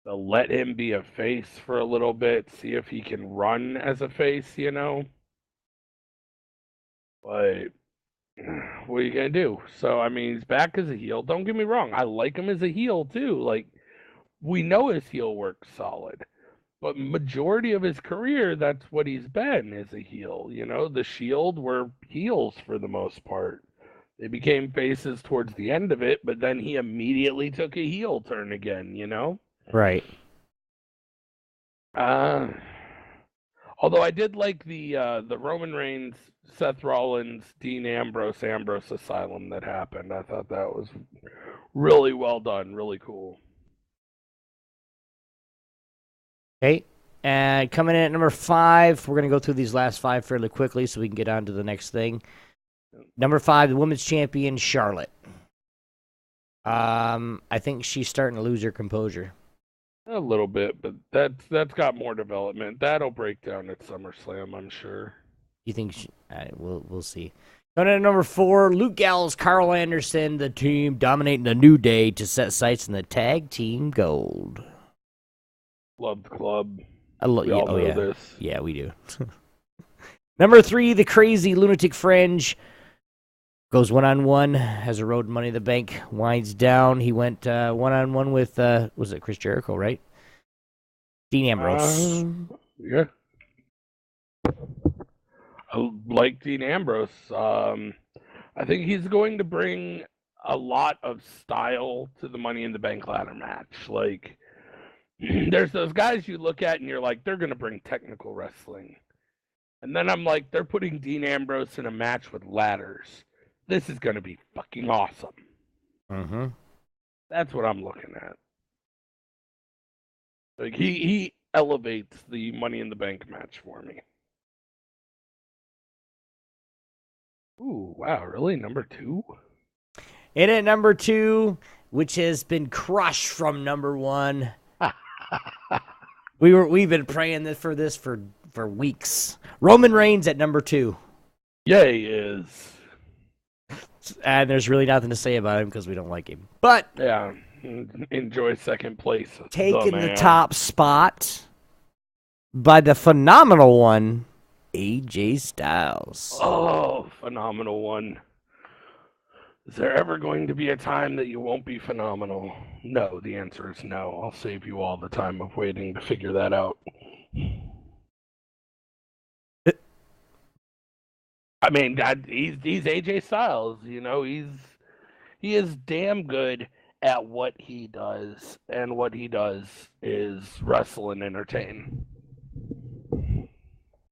let him be a face for a little bit, see if he can run as a face, But what are you gonna do? So I mean, he's back as a heel. Don't get me wrong, I like him as a heel too. Like, we know his heel work's solid, but majority of his career, that's what he's been, as a heel. The Shield were heels for the most part. They became faces towards the end of it, but then he immediately took a heel turn again. Right. Although I did like the Roman Reigns, Seth Rollins, Dean Ambrose Asylum that happened. I thought that was really well done, really cool. Okay. And coming in at number 5, we're going to go through these last 5 fairly quickly so we can get on to the next thing. Number 5, the women's champion, Charlotte. I think she's starting to lose her composure. A little bit, but that's got more development. That'll break down at SummerSlam, I'm sure. You think? We'll see. Coming in at number 4, Luke Gallows, Carl Anderson, the team dominating the New Day to set sights in the tag team gold. Love the club. We all know this. Yeah, we do. Number 3, the crazy lunatic fringe goes one-on-one, has a road Money in the Bank, winds down. He went one-on-one with, was it Chris Jericho, right? Dean Ambrose. Yeah. I like Dean Ambrose. I think he's going to bring a lot of style to the Money in the Bank ladder match. Like, there's those guys you look at and you're like, they're going to bring technical wrestling. And then I'm like, they're putting Dean Ambrose in a match with ladders. This is going to be fucking awesome. Mm-hmm. That's what I'm looking at. Like, he elevates the Money in the Bank match for me. Ooh, wow, really? Number 2? And at number 2, which has been crushed from number 1. We've been praying for this for weeks. Roman Reigns at number 2. Yeah, he is. And there's really nothing to say about him because we don't like him. But yeah, enjoy second place. Taking the top spot by the phenomenal one, AJ Styles. Oh, phenomenal one. Is there ever going to be a time that you won't be phenomenal? No, the answer is no. I'll save you all the time of waiting to figure that out. I mean, he's AJ Styles. You know, he is damn good at what he does, and what he does is wrestle and entertain.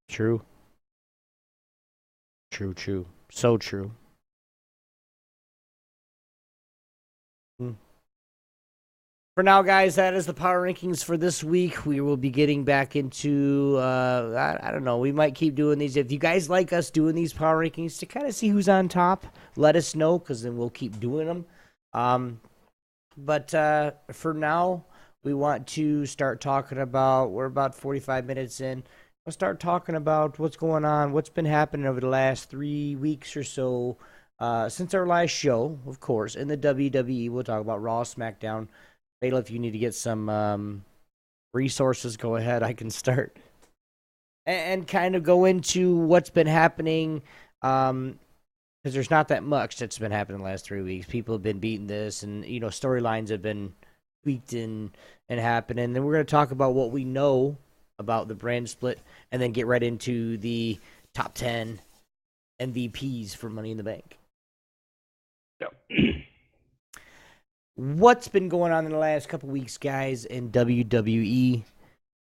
True. True. So true. For now, guys, that is the power rankings for this week. We will be getting back into, I don't know, we might keep doing these. If you guys like us doing these power rankings to kind of see who's on top, let us know, because then we'll keep doing them. But for now, we want to start talking about, we're about 45 minutes in. We'll start talking about what's going on, what's been happening over the last 3 weeks or so since our last show, of course, in the WWE. We'll talk about Raw, SmackDown. Fatal, if you need to get some resources, go ahead. I can start. And kind of go into what's been happening, because there's not that much that's been happening the last 3 weeks. People have been beating this, and, you know, storylines have been tweaked and happening. And then we're going to talk about what we know about the brand split, and then get right into the top 10 MVPs for Money in the Bank. Yep. What's been going on in the last couple weeks, guys, in WWE?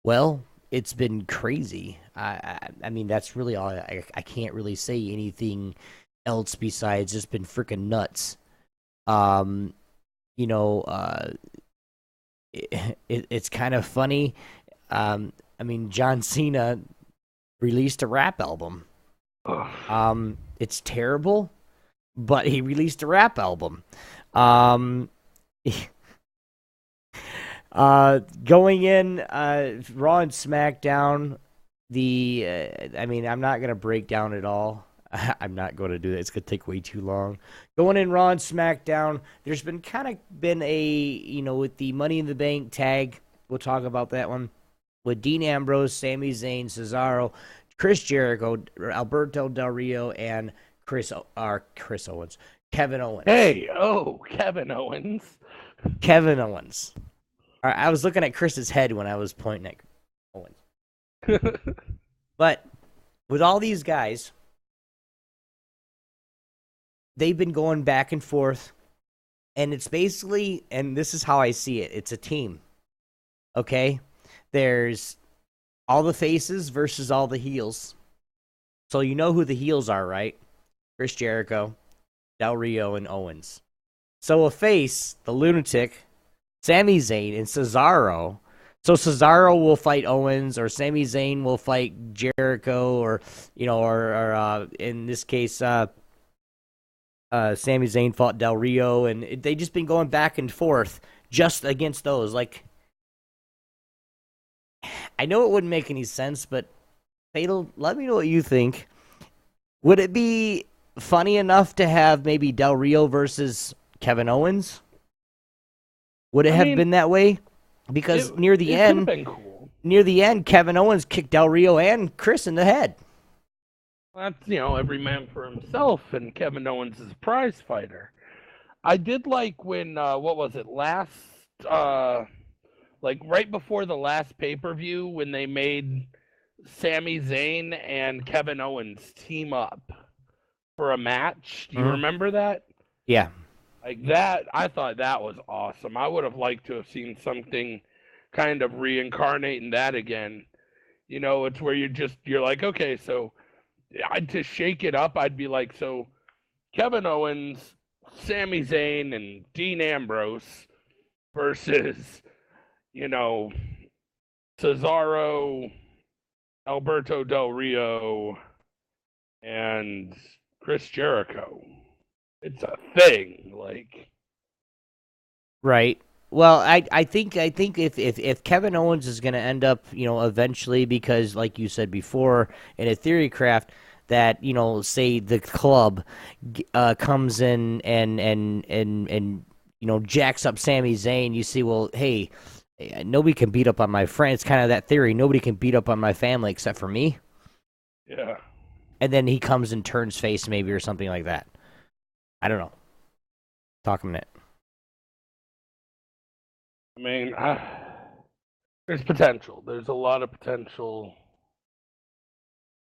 Well, it's been crazy. I mean, that's really all. I can't really say anything else besides it's been freaking nuts. You know, it's kind of funny. I mean, John Cena released a rap album. It's terrible, but he released a rap album. Going in Raw and SmackDown, I mean, I'm not gonna break down it all. I'm not going to do that. It's gonna take way too long. Going in Raw and SmackDown, there's been a, you know, with the Money in the Bank tag. We'll talk about that one with Dean Ambrose, Sami Zayn, Cesaro, Chris Jericho, Alberto Del Rio, and Chris Owens. Kevin Owens. Hey, Kevin Owens. Kevin Owens. I was looking at Chris's head when I was pointing at Owens. But with all these guys, they've been going back and forth, and it's basically, and this is how I see it, it's a team. Okay? There's all the faces versus all the heels. So you know who the heels are, right? Chris Jericho, Del Rio, and Owens. So a face, the lunatic, Sami Zayn, and Cesaro. So Cesaro will fight Owens, or Sami Zayn will fight Jericho, or, you know, or in this case, Sami Zayn fought Del Rio, and they just been going back and forth just against those. Like, I know it wouldn't make any sense, but Fatal, let me know what you think. Would it be funny enough to have maybe Del Rio versus Kevin Owens? Would it have been that way? Because near the end, Kevin Owens kicked Del Rio and Chris in the head. Well, that's, you know, every man for himself, and Kevin Owens is a prize fighter. I did like when, what was it, like right before the last pay-per-view, when they made Sami Zayn and Kevin Owens team up for a match. Do you remember that? Yeah. Like that, I thought that was awesome. I would have liked to have seen something kind of reincarnating that again. You know, it's where you're like, okay, so to shake it up, I'd be like, so Kevin Owens, Sami Zayn, and Dean Ambrose versus, you know, Cesaro, Alberto Del Rio, and Chris Jericho. It's a thing, like. Right. Well, I think if Kevin Owens is going to end up, you know, eventually, because like you said before in a theory craft, that, you know, say the club comes in and you know, jacks up Sami Zayn, you see, well, hey, nobody can beat up on my friend. It's kind of that theory. Nobody can beat up on my family except for me. Yeah. And then he comes and turns face maybe or something like that. I don't know. Talk a minute. I mean, there's potential. There's a lot of potential.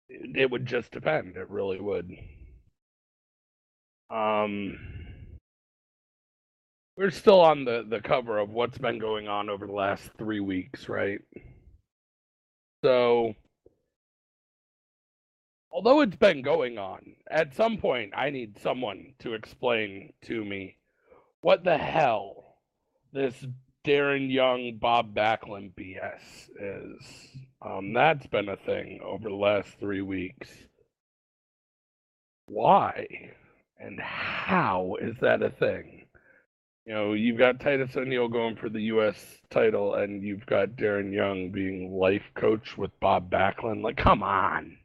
It would just depend. It really would. We're still on the cover of what's been going on over the last 3 weeks, right? So, although it's been going on, at some point I need someone to explain to me what the hell this Darren Young, Bob Backlund BS is. That's been a thing over the last 3 weeks. Why and how is that a thing? You know, you've got Titus O'Neil going for the U.S. title, and you've got Darren Young being life coach with Bob Backlund. Like, come on.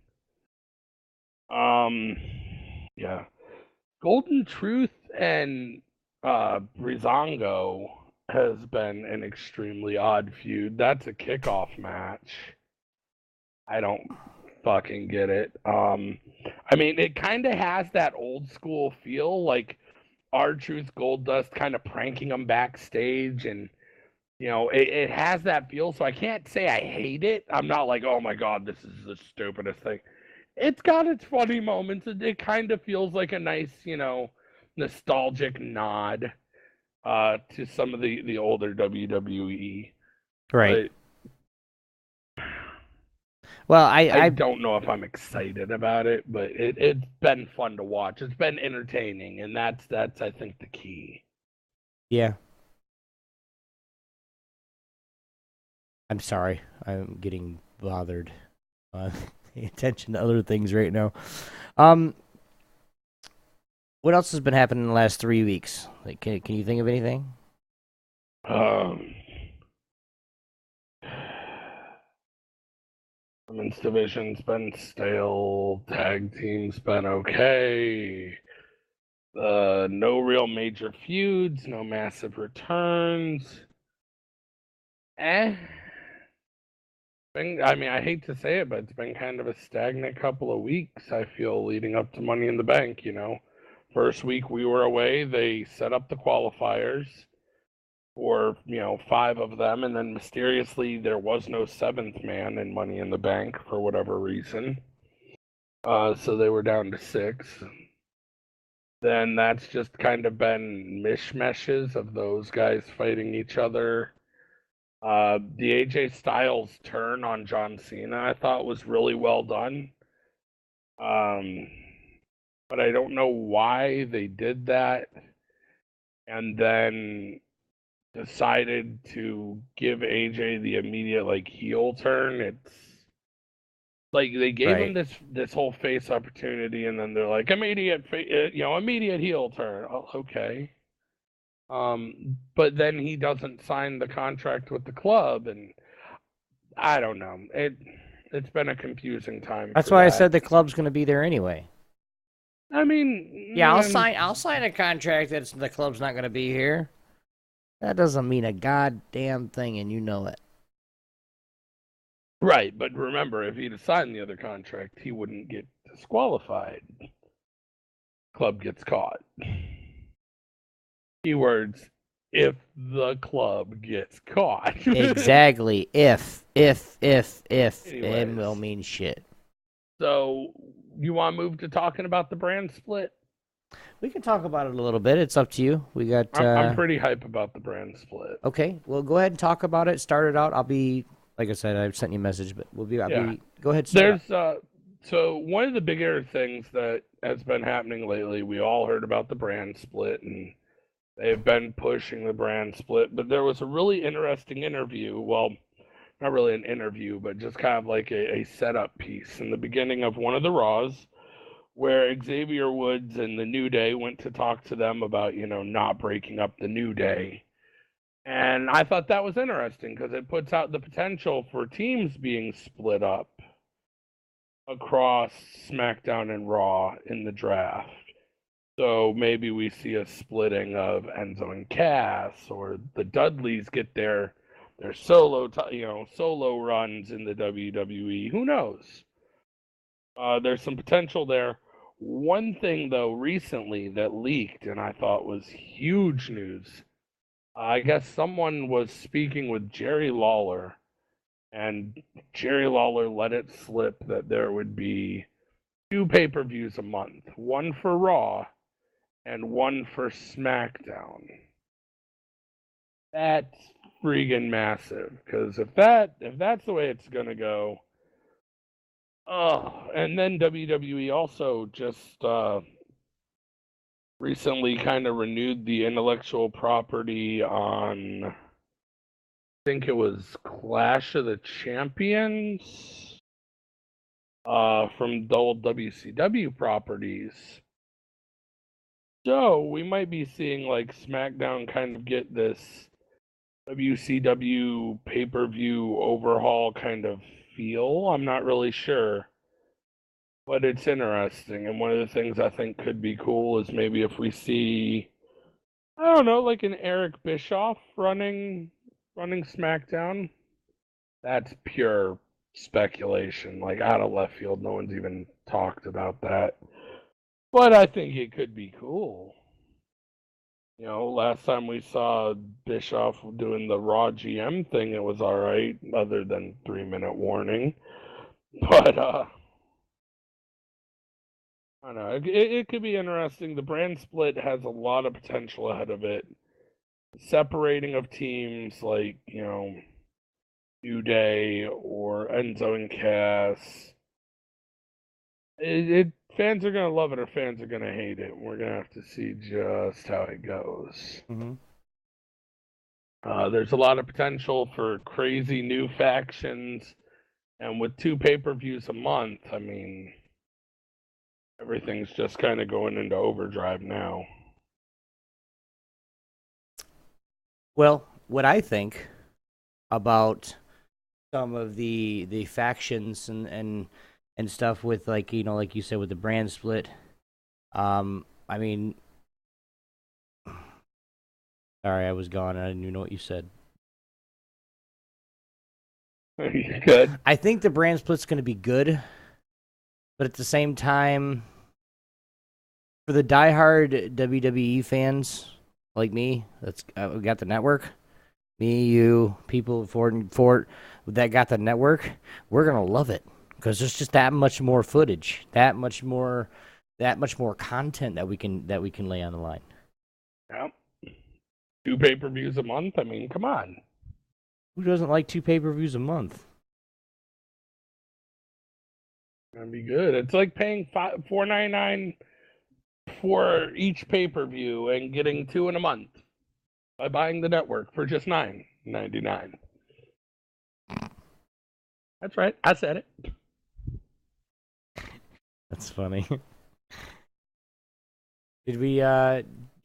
Yeah. Golden Truth and Breezango has been an extremely odd feud. That's a kickoff match. I don't fucking get it. I mean, it kind of has that old school feel, like R-Truth, Goldust kind of pranking them backstage, and you know, it has that feel. So I can't say I hate it. I'm not like, oh my god, this is the stupidest thing. It's got its funny moments. It kind of feels like a nice, you know, nostalgic nod to some of the older WWE. Right. But well, I don't know if I'm excited about it, but it's been fun to watch. It's been entertaining, and that's I think the key. Yeah. I'm sorry. I'm getting bothered. Pay attention to other things right now. What else has been happening in the last 3 weeks? Like, can you think of anything? Women's division's been stale. Tag team's been okay. No real major feuds. No massive returns. I mean, I hate to say it, but it's been kind of a stagnant couple of weeks, I feel, leading up to Money in the Bank, you know. First week we were away, they set up the qualifiers for, you know, 5 of them, and then mysteriously there was no 7th man in Money in the Bank for whatever reason. So they were down to 6. Then that's just kind of been mishmashes of those guys fighting each other. The AJ Styles turn on John Cena, I thought was really well done. But I don't know why they did that and then decided to give AJ the immediate like heel turn. It's like they gave him this whole face opportunity, and then they're like immediate heel turn. Oh, okay. But then he doesn't sign the contract with the club, and I don't know. It's been a confusing time. That's why I said the club's going to be there anyway. I mean, yeah, I'll sign a contract that the club's not going to be here. That doesn't mean a goddamn thing, and you know it. Right, but remember, if he'd signed the other contract, he wouldn't get disqualified. Club gets caught. Keywords, if the club gets caught. Exactly. If. Anyways, it will mean shit. So, you want to move to talking about the brand split? We can talk about it a little bit. It's up to you. We got. I'm pretty hype about the brand split. Okay, well, go ahead and talk about it. Start it out. I'll be, like I said, I've sent you a message, but go ahead. So one of the bigger things that has been happening lately, we all heard about the brand split, and they've been pushing the brand split. But there was a really interesting interview. Well, not really an interview, but just kind of like a setup piece in the beginning of one of the Raws, where Xavier Woods and the New Day went to talk to them about, you know, not breaking up the New Day. And I thought that was interesting because it puts out the potential for teams being split up across SmackDown and Raw in the draft. So maybe we see a splitting of Enzo and Cass, or the Dudleys get their solo runs in the WWE. Who knows? There's some potential there. One thing, though, recently that leaked and I thought was huge news. I guess someone was speaking with Jerry Lawler, and Jerry Lawler let it slip that there would be 2 pay-per-views a month, one for Raw and one for SmackDown. That's freaking massive, because if that's the way it's gonna go, oh, and then WWE also just recently kind of renewed the intellectual property on, I think it was Clash of the Champions, from the old WCW properties. So we might be seeing like SmackDown kind of get this WCW pay-per-view overhaul kind of feel. I'm not really sure, but it's interesting. And one of the things I think could be cool is maybe if we see, I don't know, like an Eric Bischoff running SmackDown. That's pure speculation, like out of left field. No one's even talked about that. But I think it could be cool. You know, last time we saw Bischoff doing the Raw GM thing, it was all right, other than 3-minute warning. But I don't know. It could be interesting. The brand split has a lot of potential ahead of it. Separating of teams like, you know, New Day or Enzo and Cass. Fans are gonna love it or fans are gonna hate it. We're gonna have to see just how it goes. Mm-hmm. There's a lot of potential for crazy new factions, and with 2 pay-per-views a month, I mean, everything's just kind of going into overdrive now. Well, what I think about some of the factions and stuff with, like, you know, like you said, with the brand split, I mean, sorry, I was gone. I didn't even know what you said. Good. I think the brand split's going to be good, but at the same time, for the diehard WWE fans like me, that's we got the network. Me, you, people for that got the network, we're gonna love it because there's just that much more footage, that much more content that we can lay on the line. Yeah. 2 pay-per-views a month. I mean, come on. Who doesn't like 2 pay-per-views a month? That'd be good. It's like paying $4.99 for each pay-per-view and getting 2 in a month by buying the network for just $9.99. That's right. I said it. That's funny. Did we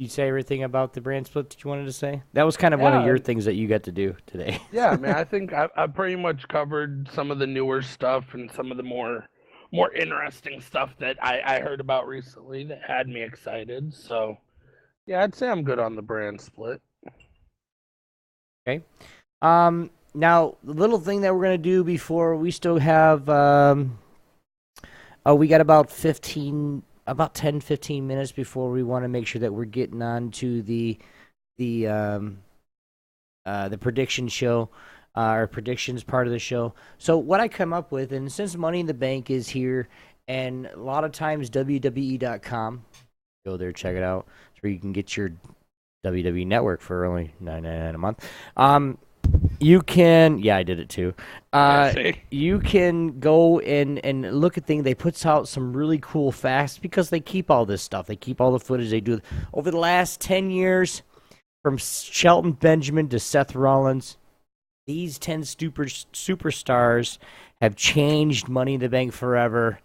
you say everything about the brand split that you wanted to say? That was kind of one of your things that you got to do today. Yeah, man, I think I pretty much covered some of the newer stuff and some of the more interesting stuff that I heard about recently that had me excited. So, yeah, I'd say I'm good on the brand split. Okay. Now, the little thing that we're going to do before we still have, we got about 10, 15 minutes before we want to make sure that we're getting on to the prediction show, our predictions part of the show. So what I come up with, and since Money in the Bank is here, and a lot of times WWE.com, go there, check it out. It's where you can get your WWE Network for only $9.99 a month. You can, yeah, I did it too. You can go and look at things. They put out some really cool facts because they keep all this stuff. They keep all the footage. They do over the last 10 years, from Shelton Benjamin to Seth Rollins. These 10 superstars have changed Money in the Bank forever,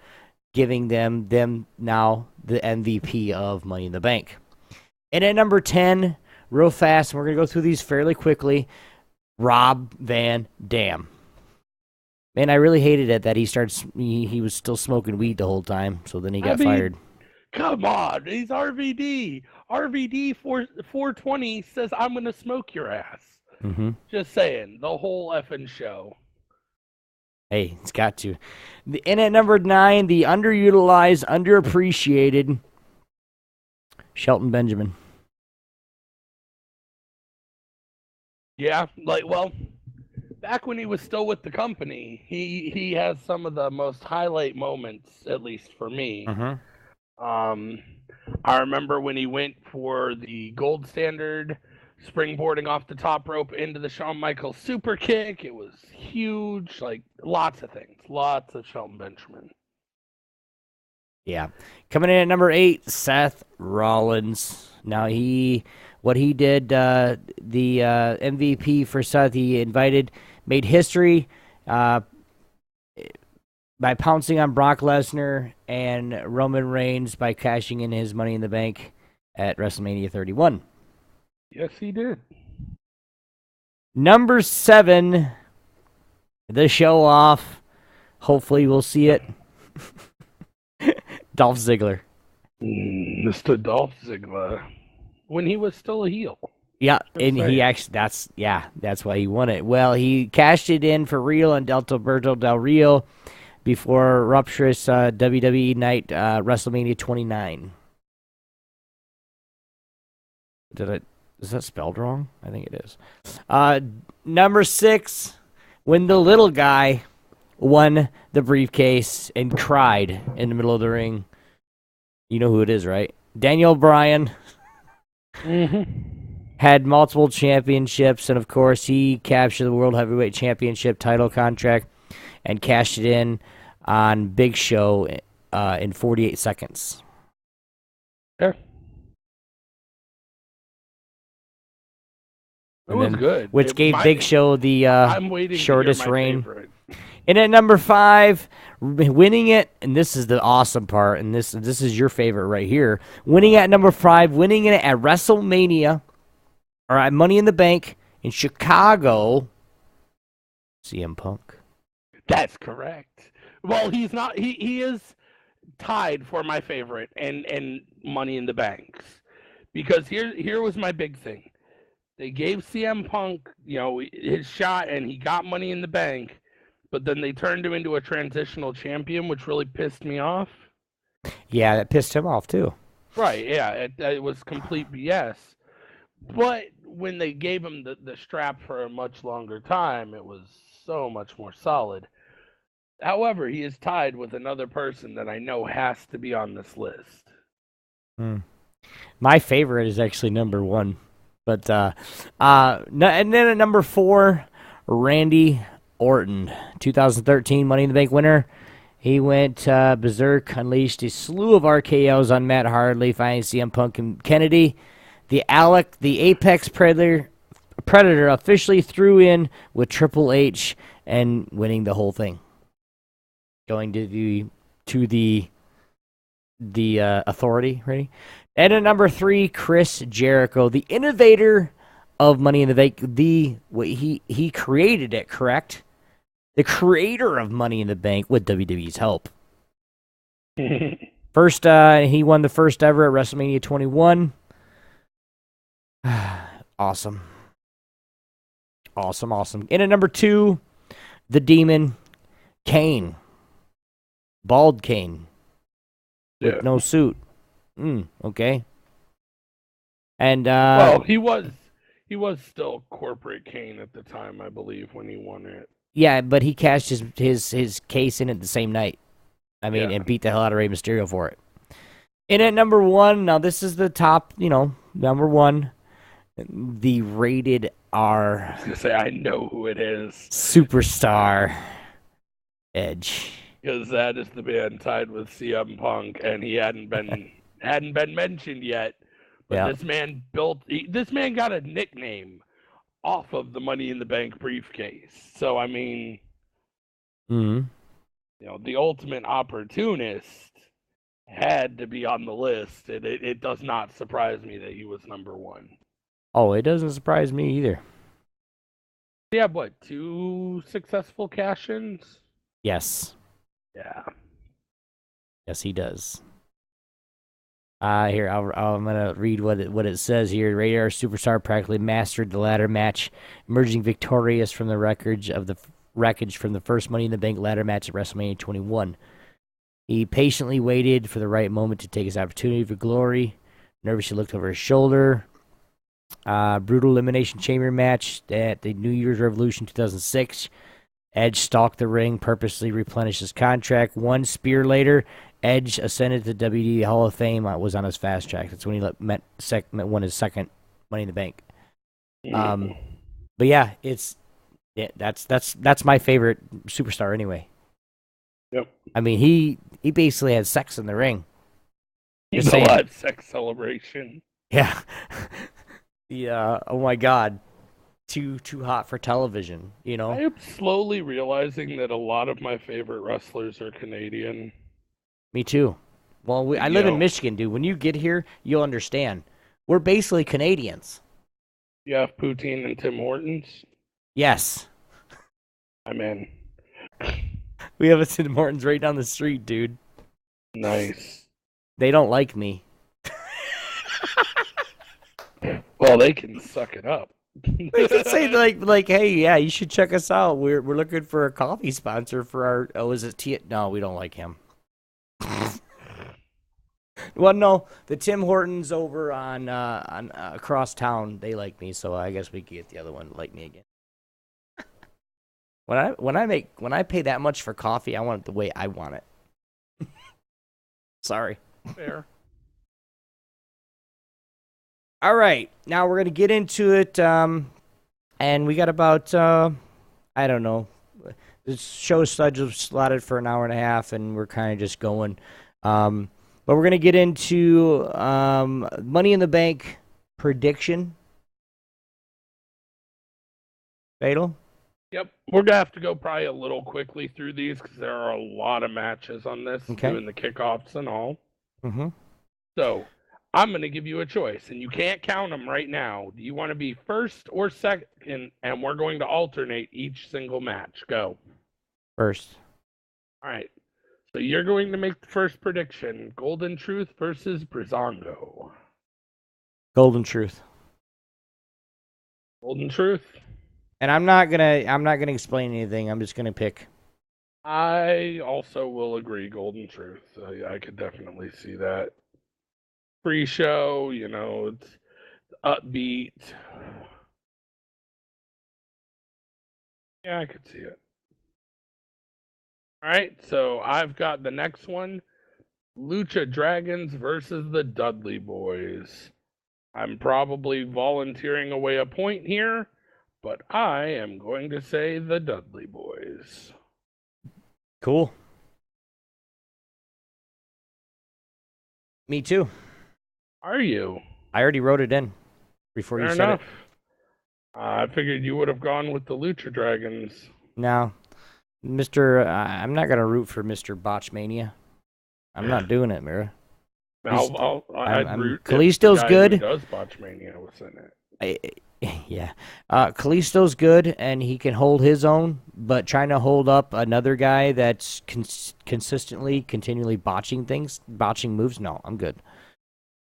giving them now the MVP of Money in the Bank. And at number 10, real fast, and we're going to go through these fairly quickly, Rob Van Dam. Man, I really hated it that he was still smoking weed the whole time, so then he got fired. Come on, he's RVD. RVD 420 says, I'm going to smoke your ass. Mm-hmm. Just saying, the whole effing show. Hey, it's got to. And at number 9, the underutilized, underappreciated Shelton Benjamin. Yeah, back when he was still with the company, he has some of the most highlight moments, at least for me. I remember when he went for the gold standard, springboarding off the top rope into the Shawn Michaels super kick. It was huge. Lots of things. Lots of Shelton Benjamin. Yeah. Coming in at number 8, Seth Rollins. Now, what he did, the MVP for Seth, he made history by pouncing on Brock Lesnar and Roman Reigns by cashing in his Money in the Bank at WrestleMania 31. Yes, he did. Number 7, the show off. Hopefully we'll see it. Dolph Ziggler. Mr. Dolph Ziggler. When he was still a heel. Yeah, and he actually, that's why he won it. Well, he cashed it in for real on Alberto Del Rio before rupturous WWE night WrestleMania 29. Is that spelled wrong? I think it is. Number 6, when the little guy won the briefcase and cried in the middle of the ring. You know who it is, right? Daniel Bryan. Had multiple championships, and of course he captured the World Heavyweight Championship title contract and cashed it in on Big Show in 48 seconds. Yeah. It was good. Which gave Big Show the shortest reign. And at number 5, winning it, and this is the awesome part, and this is your favorite right here. Winning at number 5, winning it at WrestleMania, or at Money in the Bank in Chicago, CM Punk. That's correct. Well, he's not. He is tied for my favorite and Money in the Banks, because here was my big thing. They gave CM Punk, his shot, and he got Money in the Bank. But then they turned him into a transitional champion, which really pissed me off. Yeah, that pissed him off, too. Right, yeah. It was complete BS. But when they gave him the strap for a much longer time, it was so much more solid. However, he is tied with another person that I know has to be on this list. My favorite is actually number 1. But, and then at number 4, Randy Orton, 2013 Money in the Bank winner. He went berserk, unleashed a slew of RKOs on Matt Hardy, finding CM Punk and Kennedy. The Apex Predator officially threw in with Triple H and winning the whole thing. Going to the Authority, ready? And at number 3, Chris Jericho, the innovator of Money in the Bank. He created it, correct? The creator of Money in the Bank with WWE's help. First, he won the first ever at WrestleMania 21. Awesome. And at number 2, the Demon, Kane. Bald Kane. Yeah. With no suit. Okay. And well, he was still corporate Kane at the time, I believe, when he won it. Yeah, but he cashed his case in it the same night. And beat the hell out of Rey Mysterio for it. And at number 1, now this is the top, number 1, the rated R. I was going to say, I know who it is. Superstar Edge. Because that is the man tied with CM Punk, and he hadn't been mentioned yet. But this man got a nickname off of the Money in the Bank briefcase. So, the ultimate opportunist had to be on the list. It does not surprise me that he was number 1. Oh, it doesn't surprise me either. He had, 2 successful cash-ins? Yes. Yeah. Yes, he does. Here, I'm going to read what it says here. Radar Superstar practically mastered the ladder match, emerging victorious from the wreckage of the wreckage from the first Money in the Bank ladder match at WrestleMania 21. He patiently waited for the right moment to take his opportunity for glory. Nervously looked over his shoulder. Brutal Elimination Chamber match at the New Year's Revolution 2006. Edge stalked the ring, purposely replenished his contract. One spear later, Edge ascended to WWE Hall of Fame. Was on his fast track. That's when he won his second Money in the Bank. But yeah, that's my favorite superstar anyway. Yep. I mean, he basically had sex in the ring. He's a lot sex celebration. Yeah. Yeah. Oh my God. Too hot for television, you know? I am slowly realizing that a lot of my favorite wrestlers are Canadian. Me too. Well, I live in Michigan, dude. When you get here, you'll understand. We're basically Canadians. You have Poutine and Tim Hortons? Yes. I'm in. We have a Tim Hortons right down the street, dude. Nice. They don't like me. Well, they can suck it up. They can say like, hey, yeah, you should check us out. We're looking for a coffee sponsor for our. Oh, is it T? No, we don't like him. Well, no, the Tim Hortons over on across town, they like me, so I guess we could get the other one to like me again. When I pay that much for coffee, I want it the way I want it. Sorry. Fair. All right, now we're gonna get into it, and we got about I don't know. The show slotted for an hour and a half, and we're kind of just going. But we're gonna get into Money in the Bank prediction. Fatal. Yep, we're gonna have to go probably a little quickly through these because there are a lot of matches on this, doing the kickoffs and all. Mm-hmm. So I'm gonna give you a choice, and you can't count them right now. Do you want to be first or second? And we're going to alternate each single match. Go. First. All right. So you're going to make the first prediction: Golden Truth versus Breezango. Golden Truth. Golden Truth. And I'm not gonna explain anything. I'm just gonna pick. I also will agree. Golden Truth. I could definitely see that. Pre-show, it's upbeat. Yeah, I could see it. All right, so I've got the next one: Lucha Dragons versus the Dudley Boyz. I'm probably volunteering away a point here, but I am going to say the Dudley Boyz. Cool. Me too. Are you? I already wrote it in before you said it. I figured you would have gone with the Lucha Dragons. No. I'm not going to root for Mr. Botchmania. I'm not doing it, Mira. I'd root Kalisto's if the guy good. Who does Botchmania was in it. Yeah. Kalisto's good, and he can hold his own, but trying to hold up another guy that's continually botching moves, no, I'm good.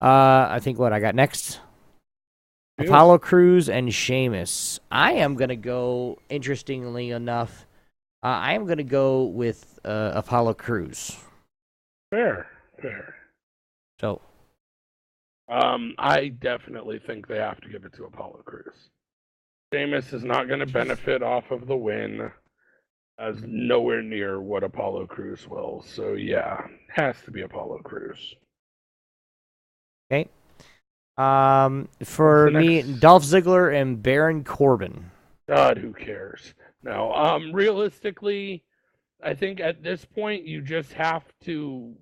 I think what I got next? Yeah. Apollo Crews and Sheamus. I am going to go, interestingly enough, I am going to go with Apollo Crews. Fair. So, I definitely think they have to give it to Apollo Crews. Sheamus is not going to benefit off of the win, as nowhere near what Apollo Crews will. So yeah, has to be Apollo Crews. Okay. For me, Dolph Ziggler and Baron Corbin. God, who cares? No, realistically, I think at this point you just have to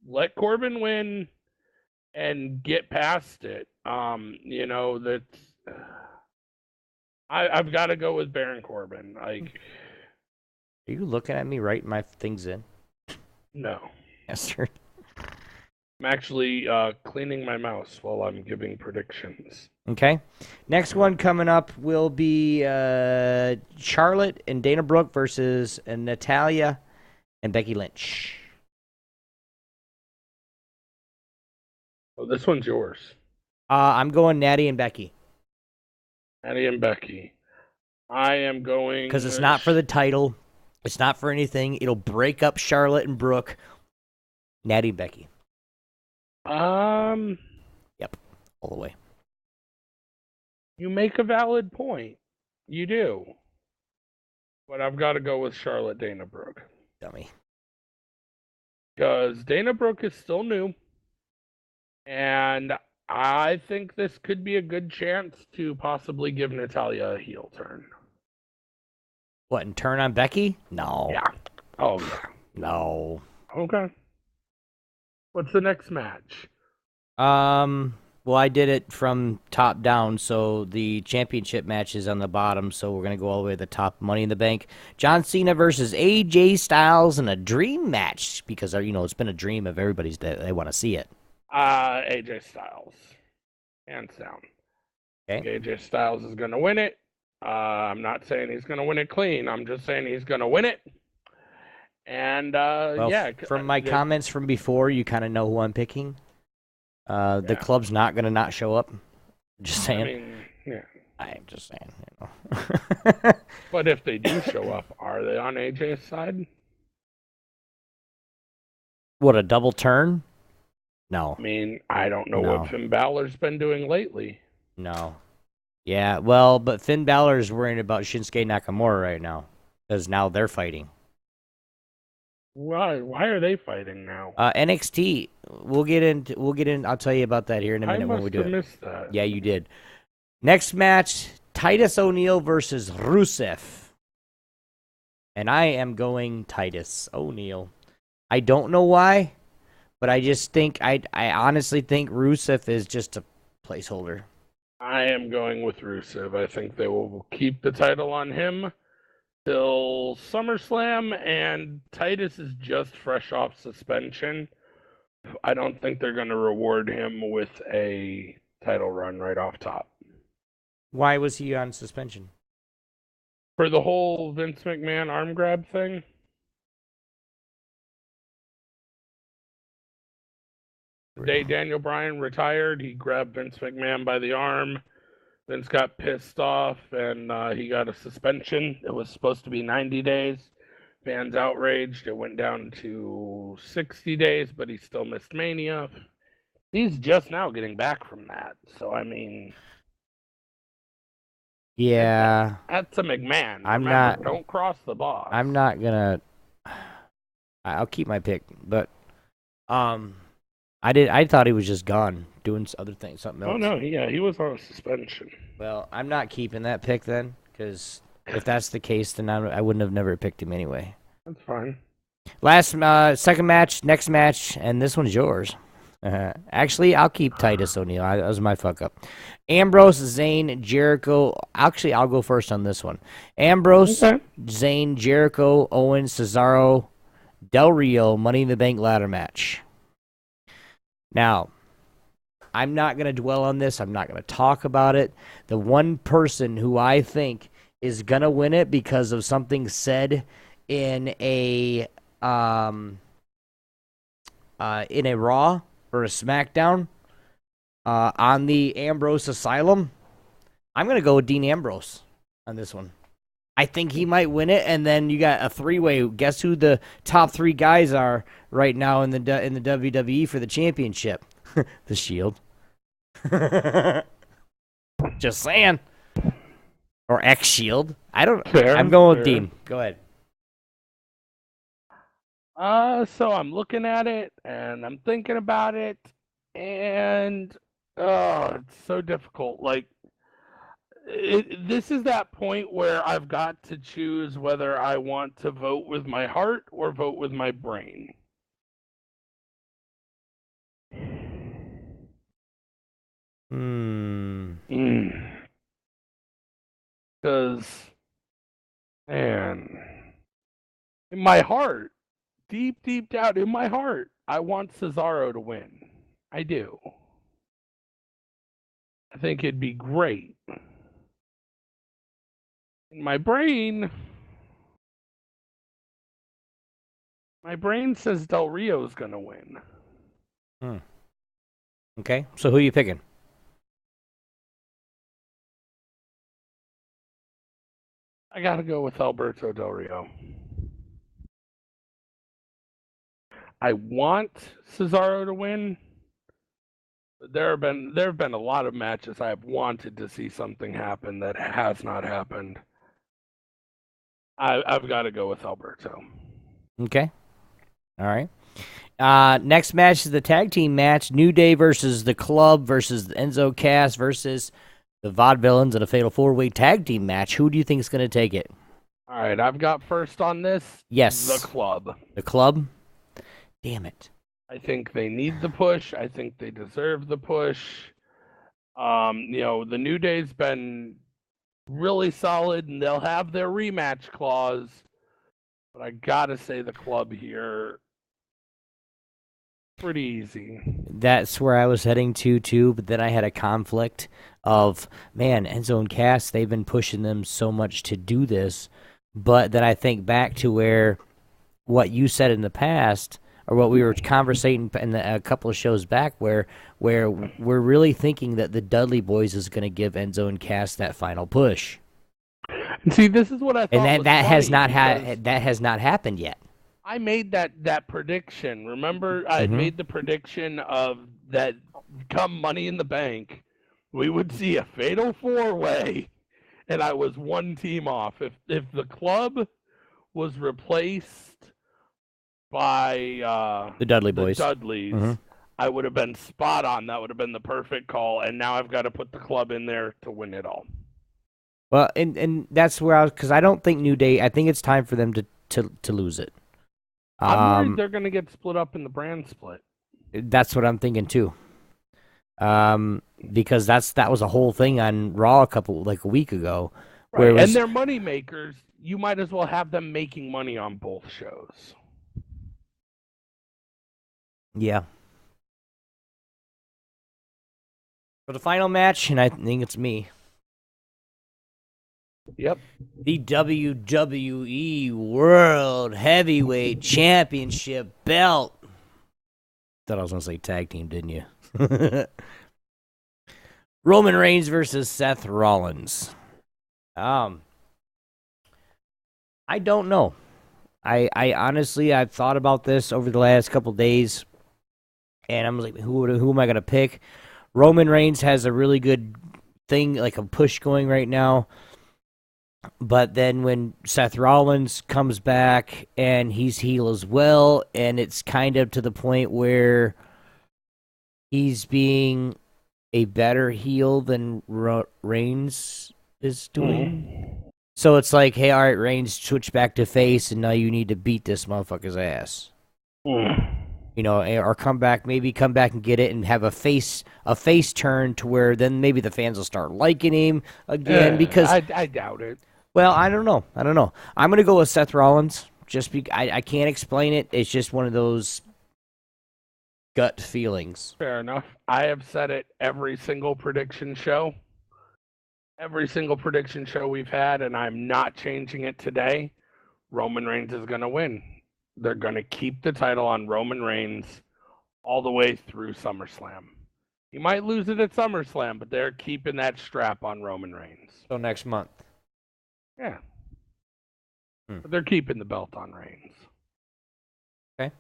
let Corbin win and get past it. That's I've got to go with Baron Corbin. Like, are you looking at me writing my things in? No. Yes, sir. I'm actually cleaning my mouse while I'm giving predictions. Okay. Next one coming up will be Charlotte and Dana Brooke versus Natalya and Becky Lynch. Oh, this one's yours. I'm going Natty and Becky. Natty and Becky. I am going Because it's not for the title. It's not for anything. It'll break up Charlotte and Brooke. Natty and Becky. Yep. All the way. You make a valid point. You do. But I've got to go with Charlotte Dana Brooke. Dummy. Because Dana Brooke is still new. And I think this could be a good chance to possibly give Natalya a heel turn. What, and turn on Becky? No. Yeah. Oh, yeah. No. Okay. What's the next match? Well, I did it from top down, so the championship match is on the bottom, so we're going to go all the way to the top. Money in the Bank. John Cena versus AJ Styles in a dream match, because, it's been a dream of everybody's that they want to see it. AJ Styles. Hands down. Okay. AJ Styles is going to win it. I'm not saying he's going to win it clean. I'm just saying he's going to win it. And, from my comments from before, you kind of know who I'm picking. The club's not going to not show up. Just saying. I mean, yeah. I'm just saying. But if they do show up, are they on AJ's side? What, a double turn? No. I mean, I don't know what Finn Balor's been doing lately. No. Yeah, well, but Finn Balor is worrying about Shinsuke Nakamura right now, because now they're fighting. Why are they fighting now? NXT. We'll get in. I'll tell you about that here in a minute when we do it. I must have missed that. Yeah, you did. Next match: Titus O'Neil versus Rusev. And I am going Titus O'Neil. I don't know why, but I just think I honestly think Rusev is just a placeholder. I am going with Rusev. I think they will keep the title on him till SummerSlam, and Titus is just fresh off suspension. I don't think they're going to reward him with a title run right off top. Why was he on suspension? For the whole Vince McMahon arm grab thing. The day Daniel Bryan retired, he grabbed Vince McMahon by the arm. Vince got pissed off, and he got a suspension. It was supposed to be 90 days. Fans outraged. It went down to 60 days, but he still missed Mania. He's just now getting back from that. So, I mean... Yeah. That's a McMahon. Remember, don't cross the boss. I'm not going to... I'll keep my pick, but... I thought he was just gone, doing other things, something else. Oh, no, he was on a suspension. Well, I'm not keeping that pick then, because if that's the case, then I wouldn't have never picked him anyway. That's fine. Second match, next match, and this one's yours. Actually, I'll keep Titus O'Neil. That was my fuck up. Ambrose, Zayn, Jericho. Actually, I'll go first on this one. Ambrose, Zayn, Jericho, Owens, Cesaro, Del Rio, Money in the Bank ladder match. Now, I'm not going to dwell on this. I'm not going to talk about it. The one person who I think is going to win it because of something said in a Raw or a SmackDown on the Ambrose Asylum, I'm going to go with Dean Ambrose on this one. I think he might win it, and then you got a three-way. Guess who the top three guys are right now in the WWE for the championship? The Shield. Just saying. Or X-Shield. I'm going with Dean. Go ahead. So I'm looking at it, and I'm thinking about it, and it's so difficult. Like, this is that point where I've got to choose whether I want to vote with my heart or vote with my brain. Because, man, in my heart, deep down in my heart, I want Cesaro to win. I do. I think it'd be great. In my brain says Del Rio's going to win. Okay, so who are you picking? I gotta go with Alberto Del Rio. I want Cesaro to win. But there have been a lot of matches I have wanted to see something happen that has not happened. I've got to go with Alberto. Okay. All right. Next match is the tag team match. New Day versus the Club versus the Enzo Cass versus the Vaudevillains in a Fatal 4-Way tag team match. Who do you think is going to take it? All right, I've got first on this. Yes. The Club. The Club? Damn it. I think they need the push. I think they deserve the push. The New Day's been really solid, and they'll have their rematch clause. But I gotta say the Club here, pretty easy. That's where I was heading to, too, but then I had a conflict of, man, Enzo and Cass, they've been pushing them so much to do this. But then I think back to where what you said in the past, or what we were conversating in a couple of shows back, where we're really thinking that the Dudley Boyz is going to give Enzo and Cass that final push. And see, this is what I thought. And that has not happened yet. I made that prediction. Remember, I made the prediction of that come Money in the Bank, we would see a Fatal 4-Way, and I was one team off. If the Club was replaced by the Dudley Boyz, Dudleys, I would have been spot on. That would have been the perfect call. And now I've got to put the Club in there to win it all. Well, and that's where because I don't think New Day. I think it's time for them to lose it. I'm worried they're going to get split up in the brand split. That's what I'm thinking too. Because that was a whole thing on Raw a week ago. Right. And they're money makers. You might as well have them making money on both shows. Yeah. For the final match, and I think it's me. Yep. The WWE World Heavyweight Championship belt. Thought I was going to say tag team, didn't you? Roman Reigns versus Seth Rollins. I don't know. I honestly, I've thought about this over the last couple days, and I'm like, who am I going to pick? Roman Reigns has a really good thing, like a push going right now. But then when Seth Rollins comes back and he's heel as well, and it's kind of to the point where he's being a better heel than Reigns is doing. So it's like, hey, all right, Reigns, switch back to face, and now you need to beat this motherfucker's ass. You know, or come back and get it and have a face turn to where then maybe the fans will start liking him again. Because I doubt it. Well, I don't know. I'm gonna go with Seth Rollins. Just I can't explain it. It's just one of those gut feelings. Fair enough. I have said it every single prediction show. Every single prediction show we've had, and I'm not changing it today. Roman Reigns is going to win. They're going to keep the title on Roman Reigns all the way through SummerSlam. He might lose it at SummerSlam, but they're keeping that strap on Roman Reigns. So next month. Yeah. But they're keeping the belt on Reigns. Okay.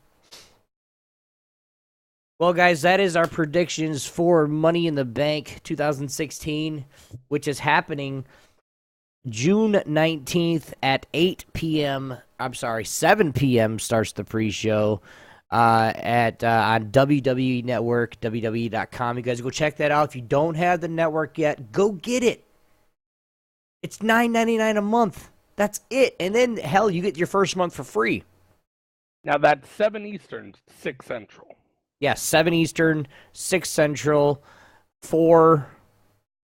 Well, guys, that is our predictions for Money in the Bank 2016, which is happening June 19th at 8 p.m. I'm sorry, 7 p.m. starts the pre-show on WWE Network, WWE.com. You guys go check that out. If you don't have the network yet, go get it. It's $9.99 a month. That's it. And then, hell, you get your first month for free. Now, that's 7 Eastern, 6 Central. Yeah, 7 Eastern, 6 Central, 4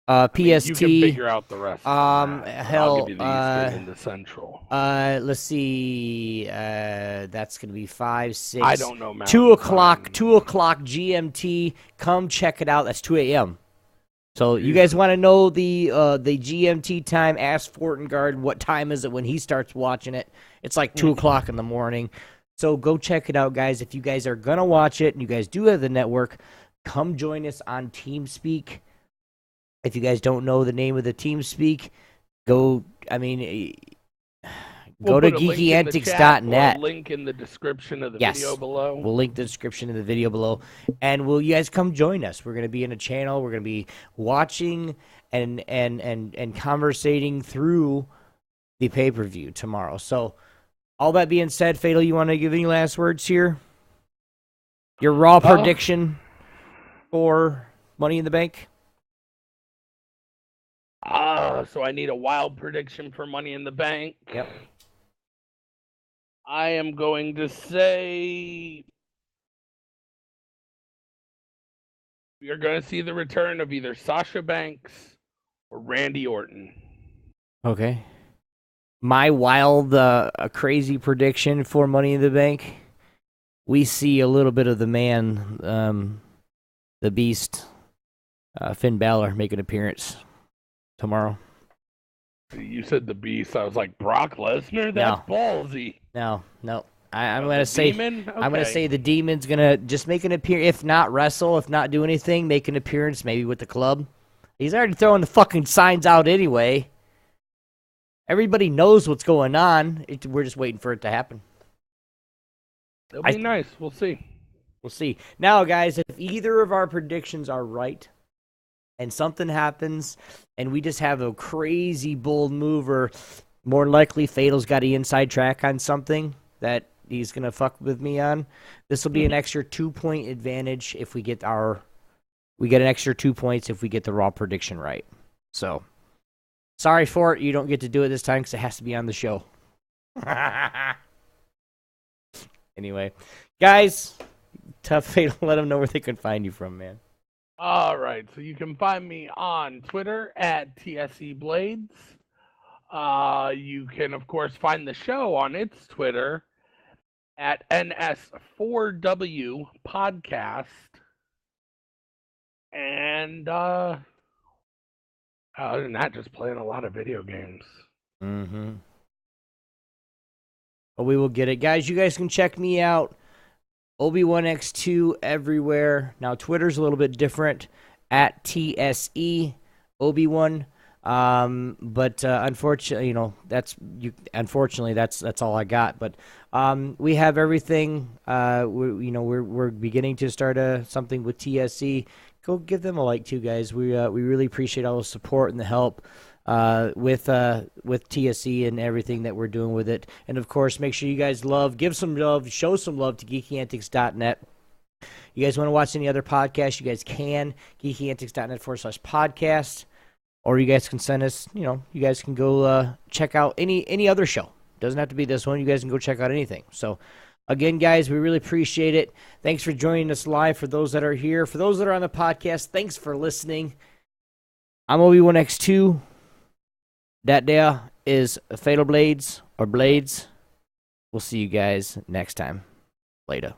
PST. You can figure out the rest. Hell, I'll give you the Eastern and the Central. Let's see. That's gonna be 5, 6. I don't know. 2 o'clock. 2 o'clock GMT. Come check it out. That's 2 a.m. So you guys want to know the GMT time? Ask Fortengard what time is it when he starts watching it. It's like 2 o'clock in the morning. So go check it out, guys. If you guys are going to watch it and you guys do have the network, come join us on TeamSpeak. If you guys don't know the name of the TeamSpeak, go. I mean, Go to put a link in the chat or geekyantics.net. a link in the description of the Yes. video below. We'll link the description in the video below. And will you guys come join us? We're going to be in a channel. We're going to be watching and conversating through the pay-per-view tomorrow. So all that being said, Fatal, you want to give any last words here? Your Raw prediction for Money in the Bank? So I need a wild prediction for Money in the Bank. Yep. I am going to say you're going to see the return of either Sasha Banks or Randy Orton. Okay. My wild, crazy prediction for Money in the Bank, we see a little bit of the man, the Beast, Finn Balor make an appearance tomorrow. You said the Beast. I was like, Brock Lesnar? That's ballsy. No. I'm gonna say Demon? Okay. I'm gonna say the Demon's gonna just make an appearance. If not wrestle, if not do anything, make an appearance maybe with the club. He's already throwing the fucking signs out anyway. Everybody knows what's going on. We're just waiting for it to happen. It'll be nice. We'll see. We'll see. Now, guys, if either of our predictions are right and something happens and we just have a crazy bold move, or more likely Fatal's got an inside track on something that he's going to fuck with me on, this will be an extra 2-point advantage if we get we get an extra 2 points if we get the Raw prediction right. So, sorry for it. You don't get to do it this time because it has to be on the show. Anyway, guys, tough Fatal. Let them know where they can find you from, man. All right. So you can find me on Twitter at TSE Blades. You can, of course, find the show on its Twitter at NS4W Podcast. And other than that, just playing a lot of video games. Mm-hmm. But we will get it. Guys, you guys can check me out. Obi1X2 everywhere. Now, Twitter's a little bit different at TSE Obi1. But unfortunately, unfortunately, that's all I got. But we have everything. We're beginning to start something with TSE. Go give them a like too, guys. We really appreciate all the support and the help with TSE and everything that we're doing with it. And of course, make sure you guys give some love, show some love to geekyantics.net. You guys want to watch any other podcasts, you guys can. geekyantics.net/podcast. Or you guys can send us, you guys can go check out any other show. Doesn't have to be this one. You guys can go check out anything. So, again, guys, we really appreciate it. Thanks for joining us live for those that are here. For those that are on the podcast, thanks for listening. I'm Obi1X2. That there is Fatal Blades or Blades. We'll see you guys next time. Later.